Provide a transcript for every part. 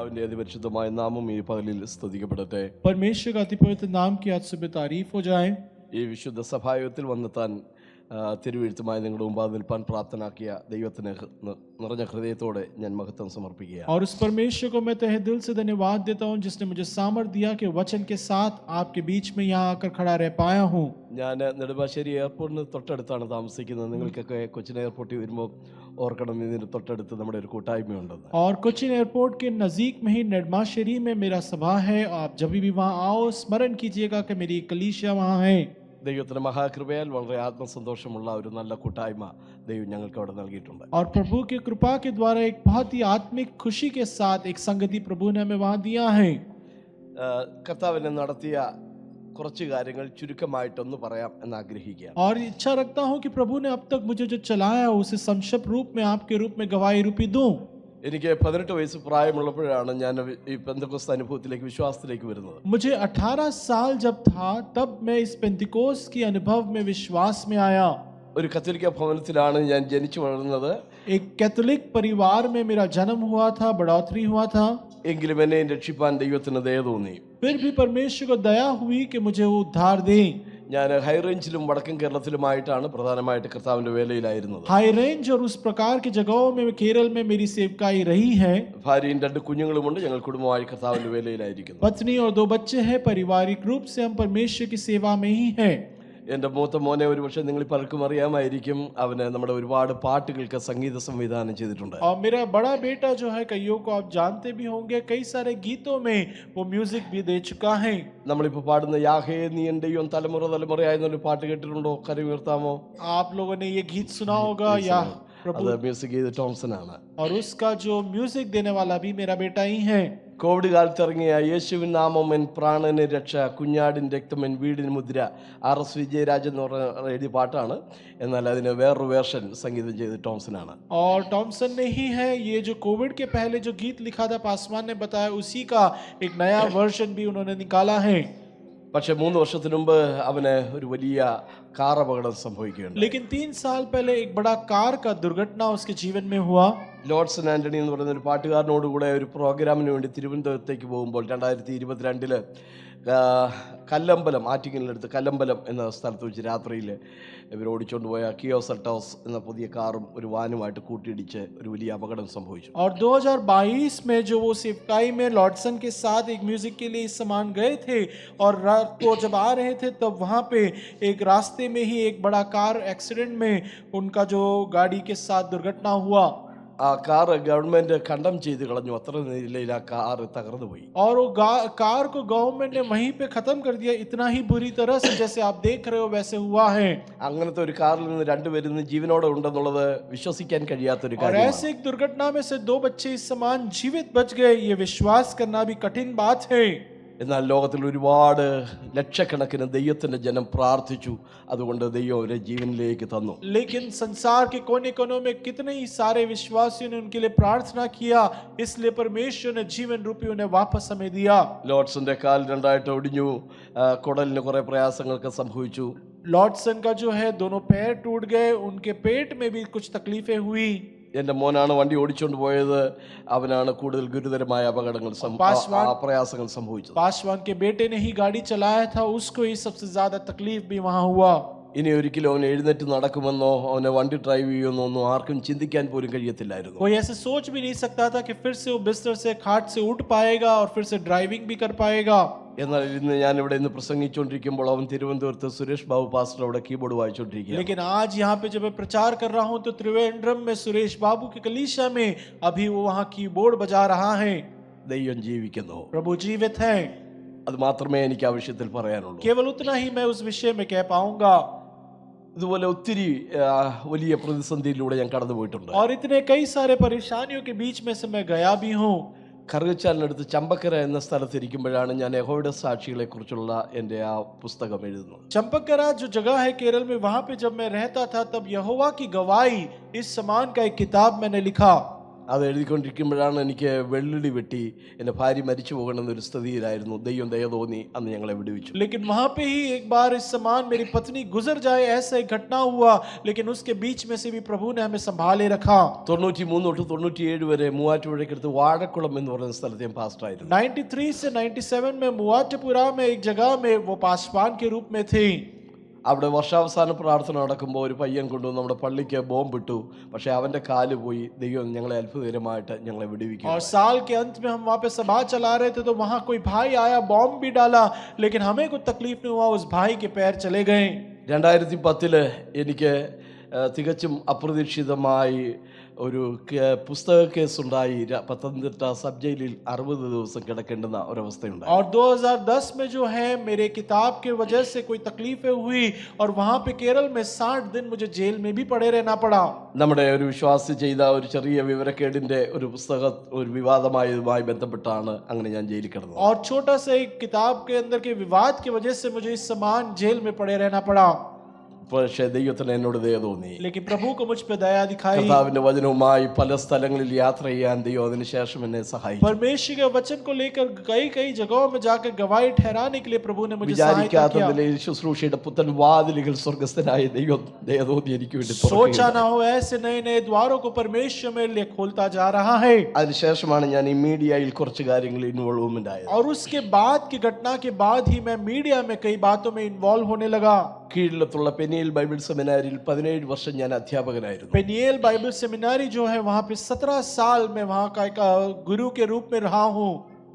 കർത്താവിന്റെ അതിപരിശുദ്ധമായ നാമം ഈ പകലിൽ സ്തുതിക്കപ്പെടട്ടെ. परमेश्वर का अति पवित्र नाम की आज सुबह तारीफ हो जाए। ഈ വിശുദ്ധ സഭായോഗത്തിൽ വന്നെത്താൻ തിരുവെഴുത്തുമായി നിങ്ങളുടെ മുമ്പാകെ നിൽപ്പാൻ പ്രാപ്തനാക്കിയ ദൈവത്തിന് നിറഞ്ഞ ഹൃദയത്തോടെ ഞാൻ മഹത്വം സമർപ്പിക്കുക. और उस परमेश्वर को मैं तहे दिल से धन्यवाद देता हूँ जिसने मुझे सामर्थ्य दिया कि वचन के साथ आपके बीच में यहाँ आकर खड़ा रह पाया हूँ। ഞാൻ നെടുമ്പാശ്ശേരി എയർപോർട്ടിന് തൊട്ടടുത്താണ് താമസിക്കുന്നത്. നിങ്ങൾക്കൊക്കെ കൊച്ചിൻ എയർപോർട്ടിൽ വരുമ്പോൾ ഓർക്കണം, ഇതിന് തൊട്ടടുത്ത് നമ്മുടെ ഒരു കൂട്ടായ്മയുണ്ടെന്ന്. और कोचिन एयरपोर्ट के नज़दीक में ही नेडमाशेरी में मेरा सभा है। आप जब भी वहाँ आओ स्मरण कीजिएगा कि मेरी कलीसिया वहाँ है। ദൈവത്തിന്റെ മഹാകൃപയാൽ വളരെ ആത്മസന്തോഷമുള്ള ഒരു നല്ല കൂട്ടായ്മ ദൈവം ഞങ്ങൾക്ക് അവിടെ നൽകിയിട്ടുണ്ട്. और प्रभु की कृपा के द्वारा एक बहुत ही आत्मिक खुशी के साथ एक संगति प्रभु ने हमें वहाँ दिया है। കർത്താവിനെ നടത്തിയ കുറച്ച് കാര്യങ്ങൾ ചുരുക്കമായിട്ടൊന്ന് പറയാം എന്ന് ആഗ്രഹിക്കുക. और इच्छा रखता हूँ कि प्रभु ने अब तक मुझे जो चलाया उसे संक्षिप्त रूप में आपके रूप में गवाही रूपी दूं। എനിക്ക് 18 വയസ്സ് പ്രായമുള്ളപ്പോഴാണ് ഞാൻ ഈ പെന്തക്കോസ്ത് അനുഭവത്തിലേക്ക് വിശ്വാസത്തിലേക്ക് വരുന്നത്. मुझे 18 साल जब था तब मैं इस पेंतिकोस्त की अनुभव में विश्वास में आया। ഒരു കത്തോലിക്ക ഭവനത്തിലാണ് ഞാൻ ജനിച്ചു വളർന്നത്. एक कैथोलिक परिवार में मेरा जन्म हुआ था, बढ़ोतरी हुआ था। എങ്കിലും എന്നെ രക്ഷിപ്പാൻ ദൈവത്തിന് ദയ തോന്നി. फिर भी परमेश्वर को दया हुई कि मुझे वो उद्धार दे। ഞാൻ ഹൈ റേഞ്ചിലും വടക്കൻ കേരളത്തിലുമായിട്ടാണ് പ്രധാനമായിട്ട് കർത്താവിന്റെ വേലയിലായിരുന്നത്. हाई रेंज और उस प्रकार की जगहों में केरल में मेरी सेवकाई रही है। ഭാര്യയും 2 കുഞ്ഞുങ്ങളുമുണ്ട്. ഞങ്ങൾ കുടുംബമായി കർത്താവിന്റെ വേലയിലായിരിക്കുന്നു. पत्नी और 2 बच्चे हैं। पारिवारिक रूप से हम परमेश्वर की सेवा में ही हैं। എൻ്റെ മൂത്ത മോനെ ഒരുപക്ഷെ നിങ്ങൾ പലർക്കും അറിയാമായിരിക്കും, അവന് നമ്മുടെ ഒരുപാട് പാട്ടുകൾക്ക് സംഗീത സംവിധാനം ചെയ്തിട്ടുണ്ട്. और मेरा बड़ा बेटा जो है, कईयों को आप जानते भी होंगे, कई सारे गीतों में वो म्यूजिक भी दे चुका है। നമ്മളിപ്പോൾ പാടുന്ന യാഹേ നീ എൻ്റെ ദൈവം തലമുറ തലമുറയായി എന്നൊരു പാട്ട് കേട്ടിട്ടുണ്ടോ? കരമുയർത്താമോ? आप लोगों ने ये गीत सुना होगा या प्रभु? അത് മ്യൂസിക് ചെയ്ത് ടോംസൺ ആണ്. और उसका जो म्यूजिक देने वाला भी मेरा बेटा ही है। കോവിഡ് കാലത്ത് ഇറങ്ങിയ യേശുവിൻ നാമം എൻ പ്രാണന് രക്ഷ, കുഞ്ഞാടിൻ രക്തം എൻ വീടിന് മുദ്ര, RS വിജയരാജ് എന്ന് പറഞ്ഞ എഴുതിയ പാട്ടാണ്. എന്നാൽ അതിന് വേറൊരു വേർഷൻ സംഗീതം ചെയ്ത് ടോംസൺ ആണ്. और टॉमसन ने ही है। ये जो कोविड के पहले जो गीत लिखा था, पासवान ने बताया, उसी का एक नया वर्जन भी उन्होंने निकाला है। പക്ഷെ 3 വർഷത്തിന് മുമ്പ് അവന് ഒരു വലിയ കാർ അപകടം സംഭവിക്കുകയുണ്ടായി. लेकिन 3 साल पहले एक बड़ा कार का दुर्घटना उसके जीवन में हुआ। ലോർഡ്സൺ ആന്റണി എന്ന് പറയുന്ന ഒരു പാട്ടുകാരനോടുകൂടെ ഒരു പ്രോഗ്രാമിന് വേണ്ടി തിരുവനന്തപുരത്തേക്ക് പോകുമ്പോൾ 2022 കല്ലമ്പലം, ആറ്റിങ്ങലിനടുത്ത് കല്ലമ്പലം എന്ന സ്ഥലത്ത് വെച്ച് രാത്രിയിൽ ഇവർ ഓടിച്ചുകൊണ്ട് പോയ കിയോ സെൽട്ടോസ് എന്ന പുതിയ കാറും ഒരു വാനുമായിട്ട് കൂട്ടിയിടിച്ച് ഒരു വലിയ അപകടം സംഭവിച്ചു. और 2022 में जो वो सेवकाई में लॉर्डसन के साथ एक म्यूजिक के लिए सामान गए थे और रात को जब आ रहे थे तब वहाँ पे एक रास्ते में ही एक बड़ा कार एक्सीडेंट में उनका जो गाड़ी के साथ दुर्घटना हुआ। ആ കാറ് ഗവൺമെന്റ് കണ്ടം ചെയ്ത് കളഞ്ഞു. അത്ര നിലയിൽ ആ കാറ് തകർന്നു പോയി. और वो कार को गवर्नमेंट ने वहीं पे खत्म कर दिया। इतना ही बुरी तरह से जैसे आप देख रहे हो वैसे हुआ है। അങ്ങനത്തെ ഒരു കാറിൽ നിന്ന് 2 പേരും ജീവനോടെ ഉണ്ടെന്നുള്ളത് വിശ്വസിക്കാൻ കഴിയാത്തൊരു और കാര്യമാണ്. ऐसे एक दुर्घटना में से 2 बच्चे इस समान जीवित बच गए। ये विश्वास करना भी कठिन बात है। എന്നാൽ ലോകത്തിൽ ഒരുപാട് ലക്ഷക്കണക്കിന് ദൈവത്തിന്റെ ജനം പ്രാർത്ഥിച്ചു. അതുകൊണ്ട് ദൈവം അവരെ ജീവനിലേക്ക് തന്നു. लेकिन संसार के कोने कोनों में कितने ही सारे विश्वासियों ने उनके लिए प्रार्थना किया, इसलिए परमेश्वर ने जीवन रूपी उन्हें वापस हमें दिया। ലോർഡ്സന്റെ കാൽ 2ആയിട്ട് ഒടിഞ്ഞു. കുടലിന് കുറെ പ്രയാസങ്ങൾക്ക് സംഭവിച്ചു. लॉर्डसन का जो है दोनों पैर टूट गए। उनके पेट में भी कुछ तकलीफें हुई। എൻ്റെ മോനാണ് വണ്ടി ഓടിച്ചുകൊണ്ട് പോയത്. അവനാണ് കൂടുതൽ ഗുരുതരമായ അപകടങ്ങൾ പ്രയാസങ്ങൾ സംഭവിച്ചത്. पासवान के बेटे ने ही गाड़ी चलाया था, उसको ही सबसे ज्यादा तकलीफ भी वहां हुआ। ഇനി ഒരിക്കലും അവൻ എഴുന്നേറ്റ് നടക്കുമെന്നോ അവനെ വണ്ടി ഡ്രൈവ് ചെയ്യുമെന്നോ ഒന്നും ആർക്കും ചിന്തിക്കാൻ പോലും കഴിയത്തില്ലായിരുന്നു. कोई ऐसे सोच भी नहीं सकता था कि फिर से वो बिस्तर से खाट से उठ पाएगा और फिर से ड्राइविंग भी कर पाएगा। എന്നാൽ ഇന്ന് ഞാൻ ഇവിടെ ഇന്ന് പ്രസംഗിച്ചുകൊണ്ടിരിക്കുമ്പോൾ അവൻ തിരുവനന്തപുരത്ത് സുരേഷ് ബാബു പാസ്റ്റർ അവിടെ കീബോർഡ് വായിച്ചുകൊണ്ടിരിക്കുകയാണ്. लेकिन आज यहाँ पे जब मैं प्रचार कर रहा हूँ तो त्रिवेंद्रम में सुरेश बाबू की कलीसिया में अभी वो वहाँ कीबोर्ड बजा रहा है। ദൈവം ജീവിക്കുന്നു. प्रभु जीवित है। അത് മാത്രമേ എനിക്ക് ആ വിഷയത്തിൽ പറയാനുള്ളൂ. केवल उतना ही मैं उस विषय में कह पाऊंगा। ഇതുപോലെ ഒത്തിരി വലിയ പ്രതിസന്ധിയിലൂടെ ഞാൻ കടന്നു പോയിട്ടുണ്ട്. और इतने कई सारे परेशानियों के बीच में से मैं गया भी हूँ। കറുകച്ചാലിനടുത്ത് ചമ്പക്കര എന്ന സ്ഥലത്തിരിക്കുമ്പോഴാണ് ഞാൻ യഹോവയുടെ സാക്ഷികളെ കുറിച്ചുള്ള എൻ്റെ ആ പുസ്തകം എഴുതുന്നത്. चंपकरा जो जगह है केरल में, वहां पे जब मैं रहता था तब यहोवा की गवाही इस समान का एक किताब मैंने लिखा। ആ അത് എഴുതിക്കൊണ്ടിരിക്കുമ്പോഴാണ് എനിക്ക് വെള്ളിടി വെട്ടി എൻ്റെ ഭാര്യ മരിച്ചു പോകണമെന്നൊരു സ്ഥിതിയിലായിരുന്നു. ദൈവം ദയ തോന്നി അന്ന് ഞങ്ങളെ വിടുവിച്ചു. लेकिन वहां पे ही एक बार इस समान मेरी पत्नी गुजर जाए ऐसा एक घटना हुआ, लेकिन उसके बीच में से भी प्रभु ने हमें संभाले रखा. 93 തൊട്ട് 97 വരെ മൂവാറ്റുപുഴയ്ക്കടുത്ത് വാഴക്കുളം എന്ന് പറയുന്ന സ്ഥലത്ത് ഞാൻ പാസ്റ്ററായിരുന്നു. 93 से 97 में मुआट्टपुरा में एक जगह में वो पासवान के रूप में थे. അവിടെ വർഷാവസാന പ്രാർത്ഥന നടക്കുമ്പോൾ ഒരു പയ്യൻ കൊണ്ടുവന്ന് നമ്മുടെ പള്ളിക്ക് ബോംബിട്ടു. പക്ഷെ അവൻ്റെ കാല് പോയി. ദൈവം ഞങ്ങളെ അത്ഭുതകരമായിട്ട് ഞങ്ങളെ വിടുവിക്കും. और साल के अंत में हम वहां पे सभा चला रहे थे तो वहां कोई भाई आया, बॉम्ब भी डाला, लेकिन हमें कोई तकलीफ नहीं हुआ. उस भाई के पैर चले गए. 2010 എനിക്ക് തികച്ചും അപ്രതീക്ഷിതമായി ഒരു പുസ്തക കേസുണ്ടായി. പത്തനംതിട്ട സബ് ജയിലിൽ 60 ദിവസം കിടക്കേണ്ടുന്ന ഒരവസ്ഥയുണ്ടായി. और 2010 में जो है मेरे किताब के वजह से कोई तकलीफें हुई और वहां पे केरल में 60 दिन मुझे जेल में भी पड़े रहना पड़ा. നമ്മുടെ ഒരു വിശ്വാസി ചെയ്ത ഒരു ചെറിയ വിവരക്കേടിന്റെ ഒരു പുസ്തകം ഒരു വിവാദമായതുമായി ബന്ധപ്പെട്ടാണ് അങ്ങനെ ഞാൻ ജയിലിൽ കിടന്നത്. और छोटा सा एक किताब के अंदर के विवाद की वजह से मुझे इस समान जेल में पड़े रहना पड़ा. പക്ഷേ ദൈവത്തിന് എന്നോട് ദയ തോന്നി. लेकिन प्रभु को मुझ पे दया दिखाई. കർത്താവിന്റെ വചനവുമായി പല സ്ഥലങ്ങളിൽ യാത്ര ചെയ്യാൻ ദൈവം അതിനുശേഷം എന്നെ സഹായിച്ചു. परमेश्वर के वचन को लेकर कई जगहों में जाकर गवाही ठहराने के लिए प्रभु ने मुझे सहायता വിചാരിക്കാത്ത किया. നിലയിൽ ശുശ്രൂഷയുടെ പുത്തൻ വാതിലുകൾ സ്വർഗ്ഗസ്ഥനായ ദൈവം ദയ തോന്നി എനിക്ക് വേണ്ടി सोचा തുറക്കുകയുണ്ടായി. ना हो ऐसे नए द्वारों को परमेश्वर मेरे लिए खोलता जा रहा है. അതിനുശേഷമാണ് ഞാൻ ഈ മീഡിയയിൽ കുറച്ച് കാര്യങ്ങൾ ഇൻവോൾവ്മെന്റ് ആയത്. और उसके बाद की घटना के बाद ही मैं मीडिया में कई बातों में इन्वॉल्व होने लगा. കീഴിലത്തുള്ള പെനിയൽ ബൈബിൾ സെമിനാരിയിൽ 17 വർഷം ഞാൻ അധ്യാപകനായിരുന്നു. पेनियल बाइबल सेमिनारी जो है वहां पे 17 साल में वहां का एक गुरु के रूप में रहा हूं.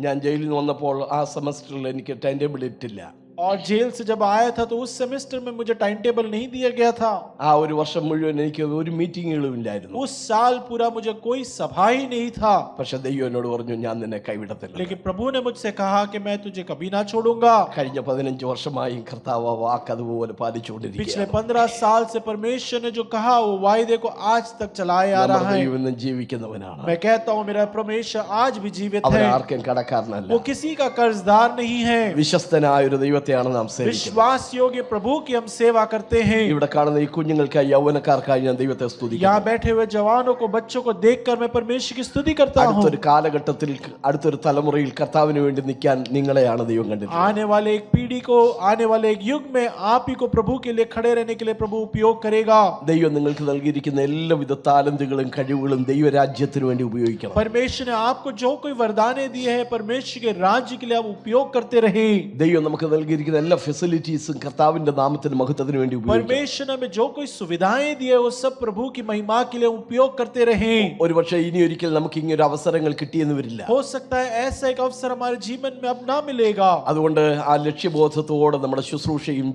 ഞാൻ ജയിലിൽ നിന്ന് വന്നപ്പോൾ ആ സെമസ്റ്ററിൽ എനിക്ക് ടൈം ടേബിൾ ഇട്ടില്ല. और जेल से जब आया था तो उस सेमेस्टर में मुझे टाइम टेबल नहीं दिया गया था. ആ ഒരു വർഷം മുഴുവൻ എനിക്ക് ഒരു മീറ്റിങ്ങുകളും ഇല്ലായിരുന്നു. उस साल पूरा मुझे कोई सभा ही नहीं था. പക്ഷെ ദൈവം എന്നോട് പറഞ്ഞു ഞാൻ നിന്നെ കൈവിടത്തില്ല. लेकिन प्रभु ने मुझसे कहा कि मैं तुझे कभी ना छोड़ूंगा. കഴിഞ്ഞ 15 വർഷമായി കർത്താവ് ആ വാക്ക് അതുപോലെ പാലിച്ചുകൊണ്ടിരിക്കുകയാണ്. पिछले 15 साल से परमेश्वर ने जो कहा वो वायदे को आज तक चलाए आ रहा है. ദൈവം ഇന്നും ജീവിക്കുന്നവനാണ്. मैं कहता हूँ मेरा परमेश्वर आज भी जीवित അവൻ है. ആർക്കും കടക്കാരനല്ല. वो किसी का कर्जदार नहीं है. വിശ്വസ്തനായ ഒരു ദൈവത്തെയാണ് നാം സേവിക്കുന്നത്. विश्वास योग्य प्रभु की हम सेवा करते हैं. ഇവിടെ കാണുന്ന ഈ കുഞ്ഞുങ്ങൾക്കായി യൗവനക്കാർക്കായി ഞാൻ ദൈവത്തെ സ്തുതിക്കുന്നു. यहाँ बैठे हुए जवानों को बच्चों को देखकर मैं परमेश्वर की स्तुति करता हूँ. അടുത്തൊരു കാലഘട്ടത്തിൽ അടുത്തൊരു തലമുറയിൽ കർത്താവിന് വേണ്ടി നിൽക്കാൻ നിങ്ങളെയാണ് ദൈവം കണ്ടിട്ടുള്ളത്. आने वाले एक पीढ़ी को, आने वाले एक युग में आप ही को प्रभु के लिए खड़े रहने के लिए प्रभु उपयोग करेगा. ദൈവം നിങ്ങൾക്ക് നൽകിയിരിക്കുന്ന എല്ലാവിധ താലന്തുകളും കഴിവുകളും ദൈവരാജ്യത്തിന് വേണ്ടി ഉപയോഗിക്കണം. परमेश्वर ने आपको जो कोई वरदाने दिए हैं परमेश्वर के राज्य के लिए आप उपयोग करते रहे. ദൈവം നമുക്ക് നൽകിയിരിക്കുന്ന എല്ലാ ഫെസിലിറ്റീസും കർത്താവിന്റെ നാമത്തിന് മഹത്വത്തിന് വേണ്ടി ഉപയോഗിക്കണം. परमेश्वर ने हमें जो कोई सुविधाएं दी है वो सब प्रभु की महिमा के लिए उपयोग करते रहे. ഒരുപക്ഷെ ഇനി ഒരിക്കൽ നമുക്ക് ഇങ്ങനെ അവസരങ്ങൾ കിട്ടിയെന്ന് വരില്ല. हो सकता है ऐसा एक अवसर हमारे जीवन में अब ना मिलेगा. അതുകൊണ്ട് ആ ലക്ഷ്യബോധത്തോടെ നമ്മുടെ ശുശ്രൂഷയും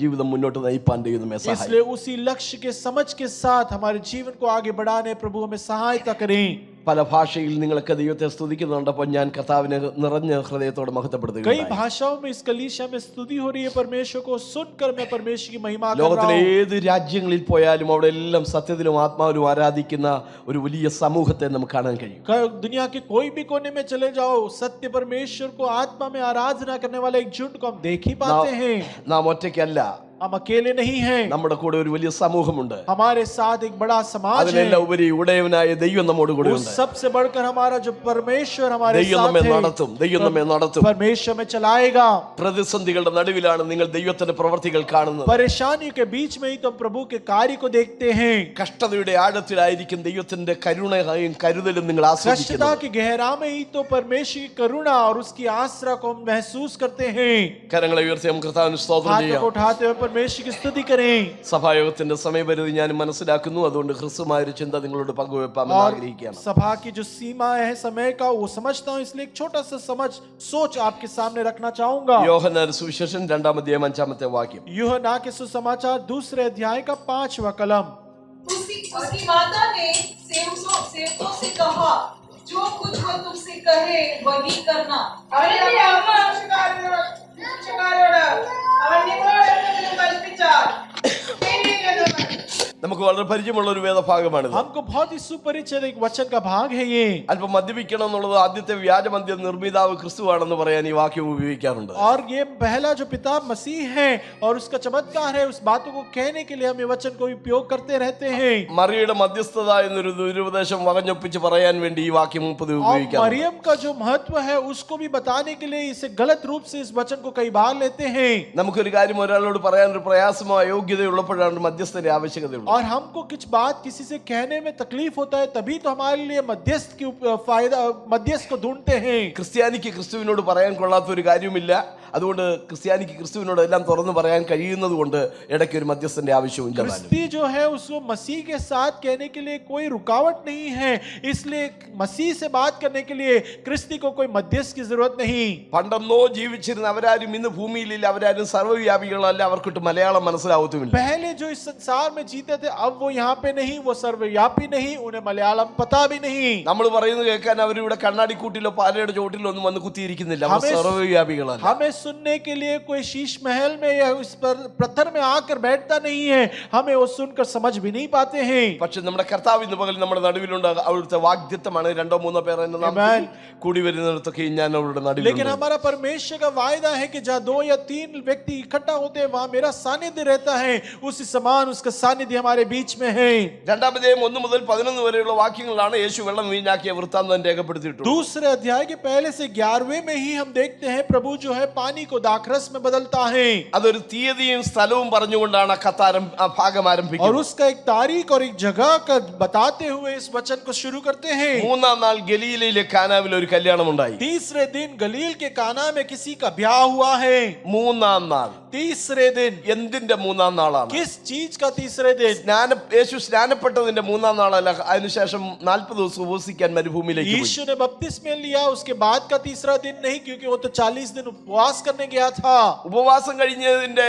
ജീവിതം മുന്നോട്ട് നയിപ്പാൻ ദൈവം നമ്മെ സഹായിക്കും. इसलिए उसी लक्ष्य के समझ के साथ हमारे जीवन को आगे बढ़ाने प्रभु हमें सहायता करें. പല ഭാഷയിൽ നിങ്ങളൊക്കെ ദൈവത്തെ സ്തുതിക്കുന്നുണ്ടപ്പോൾ ഞാൻ കർത്താവിനെ നിറഞ്ഞ ഹൃദയത്തോടെ മഹത്വപ്പെടുത്തുകയാണ്. कई भाषाओं में इस कलीसिया में स्तुति हो रही है परमेश्वर को सुनकर मैं परमेश्वर की महिमा कर रहा ലോകത്തിലെ हूं. ഏത് രാജ്യങ്ങളിൽ പോയാലും അവിടെ എല്ലാം സത്യത്തിലും ആത്മാവിലും ആരാധിക്കുന്ന ഒരു വലിയ സമൂഹത്തെ നമുക്ക് കാണാൻ കഴിയും. दुनिया के कोई भी कोने में चले जाओ सत्य परमेश्वर को आत्मा में आराधना करने वाले एक झुंड को हम देख ही पाते हैं. നാം ഒറ്റയ്ക്കല്ല, हम अकेले नहीं हैं. നമ്മുടെ കൂടെ ഒരു വലിയ സമൂഹമുണ്ട്. हमारे साथ एक बड़ा समाज है. അതിനെല്ലാം ഉപരി ഉടയവനായ ദൈവം നമ്മോട് കൂടെ उस ഉണ്ട്. सबसे बढ़कर हमारा जो परमेश्वर हमारे ദൈവം साथ നമ്മെ है. നടത്തും. ദൈവം നമ്മെ നടത്തും. परमेश्वर में चलाएगा. പ്രതിസന്ധികളുടെ നടുവിലാണ് നിങ്ങൾ ദൈവത്തിന്റെ പ്രവർത്തികൾ കാണുന്നത്. परेशानियों के बीच में ही तो प्रभु के कार्य को देखते हैं. കഷ്ടതയുടെ ആഴത്തിലായിരിക്കും ദൈവത്തിന്റെ കരുണയും കരുതലും നിങ്ങൾ कष्टता ആസ്വദിക്കുന്നത്. की गहरा में ही तो परमेश्वर की करुणा और उसकी आसरा को हम महसूस करते हैं. കരങ്ങളെ ഉയർത്തി നമുക്ക് കർത്താവിന് സ്തോത്രം हाथों को ചെയ്യാം. उठाते हुए परमेश्वर की स्तुति करें. സഭായോഗത്തിന്റെ സമയപരിധി ഞാൻ മനസ്സിലാക്കുന്നു. അതുകൊണ്ട് ഹ്രസ്വമായ ഒരു ചിന്ത നിങ്ങളോട് പങ്കുവെപ്പാമെന്ന് और ആഗ്രഹിക്കുകയാണ്. सभा की जो सीमा है समय का वो समझता हूँ, इसलिए एक छोटा सा सोच आपके सामने रखना चाहूंगा. യോഹന്നാന്റെ സുവിശേഷം 2-ാം അധ്യായം 5-ാമത്തെ വാക്യം. यूहन्ना के सुसमाचार 2 अध्याय का 5वां कलम. उसकी माता ने सेवकों से कहा, जो कुछ वो तुमसे कहे वही करना. നമുക്ക് നമുക്ക് വളരെ പരിചയമുള്ള ഒരു വേദഭാഗമാണിത്. हमको बहुत ही सुपरिचित एक वचन का भाग है ये. അല്പം മദ്യപിക്കണം എന്നുള്ളത് ആദ്യത്തെ വ്യാജമദ്യ നിർമ്മിതാവ് ക്രിസ്തുവാണെന്ന് പറയാൻ ഈ വാക്യം ഉപയോഗിക്കാറുണ്ട്. और ये पहला जो पिता मसीह है और उसका चमत्कार है, उस बातों को कहने के लिए हम ये वचन को उपयोग करते रहते हैं. മറിയയുടെ മധ്യസ്ഥത എന്നൊരു ദുരുപദേശം വകഞ്ഞൊപ്പിച്ച് പറയാൻ വേണ്ടി ഈ വാക്യം മുപ്പത് और ഉപയോഗിക്കാറുണ്ട്. मरियम का जो महत्व है उसको भी बताने के लिए इसे गलत रूप से इस वचन को कई बार लेते हैं. നമുക്കൊരു കാര്യം ഒരാളോട് പറയാൻ ഒരു പ്രയാസമോ അയോഗ്യതയുള്ളപ്പോഴാണ് മധ്യസ്ഥന്റെ ആവശ്യകതയുള്ളത്. और हमको कुछ बात किसी से कहने में तकलीफ होता है, तभी तो हमारे लिए मध्यस्थ की फायदा मध्यस्थ को ढूंढते हैं. ക്രിസ്ത്യാനിക്ക് ക്രിസ്തുവിനോട് പറയാൻ കൊള്ളാത്ത ഒരു കാര്യമില്ല. അതുകൊണ്ട് ക്രിസ്ത്യാനിക്ക് ക്രിസ്തുവിനോട് എല്ലാം തുറന്നു പറയാൻ കഴിയുന്നത് കൊണ്ട് ഇടയ്ക്ക് ഒരു മധ്യസ്ഥന്റെ ആവശ്യമില്ല. क्रिस्ती जो है उसको मसीह के साथ कहने के लिए कोई रुकावट नहीं है, इसलिए मसीह से बात करने के लिए क्रिस्ती को कोई मध्यस्थ की जरूरत नहीं. പണ്ടെന്നോ ജീവിച്ചിരുന്ന അവരാരും ഇന്ന് ഭൂമിയിലില്ല. അവരാരും സർവ്വവ്യാപികളല്ല. അവർക്കിട്ട് മലയാളം മനസ്സിലാവത്തുമില്ല. पहले जो इस संसार में जीते थे अब वो यहाँ पे नहीं, वो सर्वव्यापी नहीं, उन्हें मलयालम पता भी नहीं. നമ്മൾ പറയുന്നത് കേൾക്കാൻ അവരിവിടെ കണ്ണാടിക്കൂട്ടിലോ പാലയുടെ ചോട്ടിലോ ഒന്നും വന്ന് കുത്തിയിരിക്കുന്നില്ല. അവർ സർവ്വവ്യാപികളല്ല. हमें सुनने के लिए कोई शीश महल में या उस पर पत्थर में आकर बैठता नहीं है. हमें वो सुनकर समझ भी नहीं पाते हैं. പക്ഷെ നമ്മുടെ കർത്താവ് ഇന്ന് പകൽ നമ്മുടെ നടുവിലുണ്ട്. അവിടുത്തെ വാഗ്ദത്തമാണ് 2-3 പേർ എന്ന നാമത്തിൽ കൂടി വരുന്നിടത്തൊക്കെ ഞാൻ അവരുടെ लेकिन നടുവിലുണ്ട്. हमारा परमेश्वर का वायदा है कि जहाँ 2 या 3 व्यक्ति इकट्ठा होते हैं वहां मेरा सानिध्य रहता है. उसी समान उसका सानिध्य हमारे बीच में है. 2-ാം 1 മുതൽ 11 വരെയുള്ള വാക്യങ്ങളാണ് യേശു വെള്ളം വീഞ്ഞാക്കിയ വൃത്താന്തം രേഖപ്പെടുത്തിയിട്ടുള്ളത്. दूसरे अध्याय के पहले से 11वें में ही हम देखते हैं प्रभु जो है पानी को दाखरस में बदलता है. അതൊരു തീയതിയും സ്ഥലവും പറഞ്ഞുകൊണ്ടാണ് ആ ഭാഗം और ആരംഭിക്കുന്നത്. उसका एक तारीख और एक जगह का बताते हुए इस वचन को शुरू करते हैं. 3-ാം നാൾ ഗലീലയിലെ കാനാവിൽ ഒരു കല്യാണം ഉണ്ടായി. तीसरे दिन गलील के काना में किसी का ब्याह हुआ है. 3-ാം നാൾ तीसरे दिन എന്തിന്റെ 3-ാം നാളാണ്? किस चीज का तीसरे दिन? യേശു സ്നാനപ്പെട്ടതിന്റെ 3-ാം നാളല്ല. അതിനുശേഷം 40 ദിവസം ഉപവസിക്കാൻ മരുഭൂമിയിലേക്ക് പോയി. यीशु ने बपतिस्मा लिया उसके बाद का तीसरा दिन नहीं, क्योंकि वो तो 40 दिन उपवास करने गया था. ഉപവാസം കഴിഞ്ഞതിന്റെ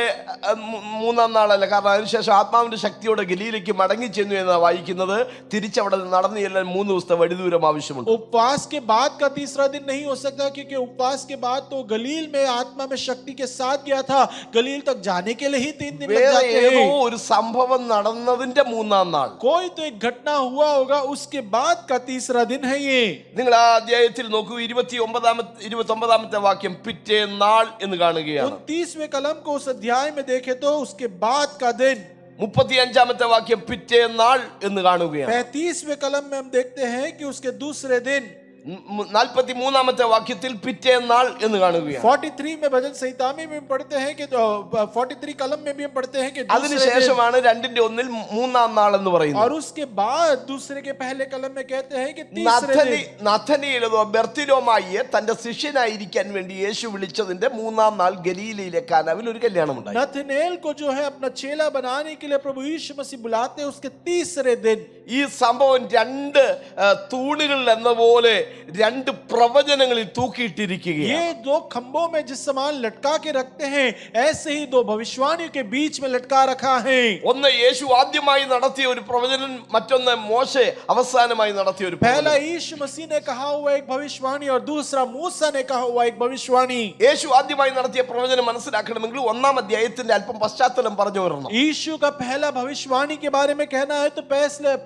3-ാം നാളല്ല. കാരണം അതിനുശേഷം ആത്മാവിന്റെ ശക്തിയോടെ ഗലീലയ്ക്ക് മടങ്ങി ചെന്നു എന്നാണ് വായിക്കുന്നത്. തിരിച്ചവിടെ നടന്നു ചെല്ലാൻ 3 ദിവസത്തെ വഴിദൂരം ആവശ്യമുണ്ട്. उपवास के बाद का तीसरा दिन नहीं हो सकता, क्योंकि उपवास के बाद तो गलील में आत्मा में शक्ति के साथ गया था. गलील तक जाने के लिए ही 3 दिन लग വേറെ जाते ഏതോ हैं. ഒരു സംഭവം നടന്നതിന്റെ 3-ാം നാൾ. कोई तो एक घटना हुआ होगा, उसके बाद का तीसरा दिन है ये. നിങ്ങൾ ആ അധ്യായത്തിൽ നോക്കൂ. 29-ാമത്തെ വാക്യം പിറ്റേ നാൾ എന്ന് കാണുകയാണ്. 29वें कलम को उस अध्याय में देखे तो उसके बाद का दिन. 35-ാമത്തെ വാക്യം പിറ്റേ നാൾ എന്ന് കാണുകയാണ്. 35वें कलम में हम देखते हैं कि उसके दूसरे दिन. 43-ാമത്തെ വാക്യത്തിൽ പിറ്റേ നാൾ എന്ന് കാണുകയാണ്. 43 में भजन संहिता में भी हम पढ़ते हैं कि 43 कलम में भी हम पढ़ते हैं कि दूसरे दिन. അതിനുശേഷമാണ് 2-ന്റെ 1-ൽ 3-ാം നാൾ എന്ന് പറയുന്നത്. और उसके बाद दूसरे के पहले कलम में कहते हैं कि तीसरे दिन. നഥനയേലോ ബർത്തിലോമായിയെ തന്റെ ശിഷ്യനായിരിക്കാൻ വേണ്ടി യേശു വിളിച്ചതിന്റെ 3-ാം നാൾ ഗലീലയിലെ കാനാവിൽ ഒരു കല്യാണം ഉണ്ടായി. नथनेल को जो है अपना चेला बनाने के लिए प्रभु यीशु मसीह बुलाते हैं उसके तीसरे दिन. ഈ സംഭവം 2 തൂണുകളിൽ എന്ന പോലെ 2 പ്രവചനങ്ങളിൽ തൂക്കിയിട്ടിരിക്കുകയാണ്. ये 2 खंभों में जिस समान लटका के रखते हैं, ऐसे ही 2 भविष्यवाणियों के बीच में लटका रखा है. ഒന്ന് യേശു ആദ്യമായി നടത്തിയ ഒരു പ്രവചനം, മറ്റൊന്ന് മോശെ അവസാനമായി നടത്തിയ ഒരു पहला പ്രവചനം. यीशु मसीह ने कहा हुआ एक भविष्यवाणी और दूसरा मूसा ने कहा हुआ एक भविष्यवाणी. യേശു ആദ്യമായി നടത്തിയ പ്രവചനം മനസ്സിലാക്കണമെങ്കിൽ 1-ാം അധ്യായത്തിന്റെ അല്പം പശ്ചാത്തലം പറഞ്ഞു വരണം. यीशु का पहला भविष्यवाणी के बारे में कहना है तो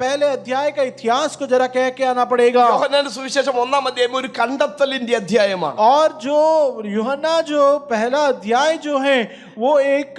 पहले अध्याय का इतिहास को जरा कह के आना पड़ेगा. യോഹന്നാന്റെ സുവിശേഷം 1-ാം അധ്യായം ഒരു കണ്ടെത്തലിന്റെ അധ്യായമാണ്. और जो यूहन्ना जो पहला अध्याय जो है वो एक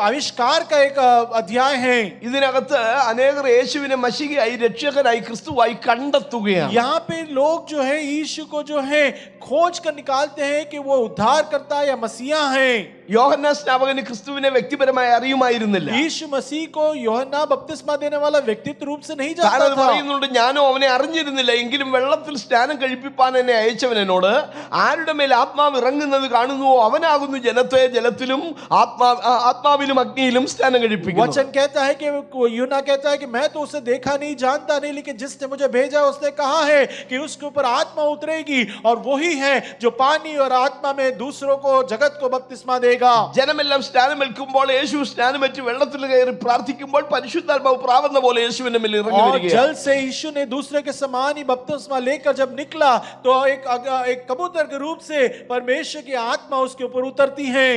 आविष्कार का एक अध्याय है. ഇതിനകത്ത് അനേകർ യേശുവിനെ മശിഹയായി രക്ഷകനായി ക്രിസ്തുവായി കണ്ടെത്തുകയാണ്. यहाँ पे लोग जो है यीशु को जो है खोज कर निकालते हैं कि वो उद्धार करता या मसीहा है. യോഹന്നാൻ സ്നാപകന് ക്രിസ്തുവിനെ വ്യക്തിപരമായി അറിയുമായിരുന്നില്ല. यीशु मसीह को യോഹന്നാ बपतिस्मा देने वाला व्यक्तित्व रूप से नहीं जानता താനത് था. പറയുന്നുണ്ട്, ഞാനോ അവനെ അറിഞ്ഞിരുന്നില്ല, എങ്കിലും വെള്ളത്തിൽ സ്നാനം കഴിപ്പിപ്പാൻ എന്നെ അയച്ചവൻ എന്നോട് ആരുടെ മേൽ ആത്മാവ് ഇറങ്ങുന്നത് കാണുന്നുവോ അവനാകുന്നു ജനത്തെ ജലത്തിലും ആത്മാവിലും അഗ്നിയിലും സ്നാനം കഴിപ്പിക്കുന്നു. वचन कहता है कि यूहन्ना कहता है कि मैं तो उसे देखा नहीं जानता नहीं, लेकिन जिसने मुझे भेजा उसने कहा है कि उसके ऊपर आत्मा उतरेगी और वही है जो पानी और आत्मा में दूसरों को जगत को बपतिस्मा देगा. ജനമെല്ലാം സ്നാനമേൽക്കുമ്പോൾ യേശു സ്നാനമേറ്റ് വെള്ളത്തിൽ കയറി പ്രാർത്ഥിക്കുമ്പോൾ പരിശുദ്ധാത്മാവ് പ്രാവുന്ന പോലെ യേശുവിന്റെ മേൽ ഇറങ്ങി और വരികയാണ്. जल से यीशु ने दूसरे के समान ही बपतिस्मा लेकर जब निकला तो एक कबूतर के रूप से परमेश्वर की आत्मा उसके ऊपर उतरती है.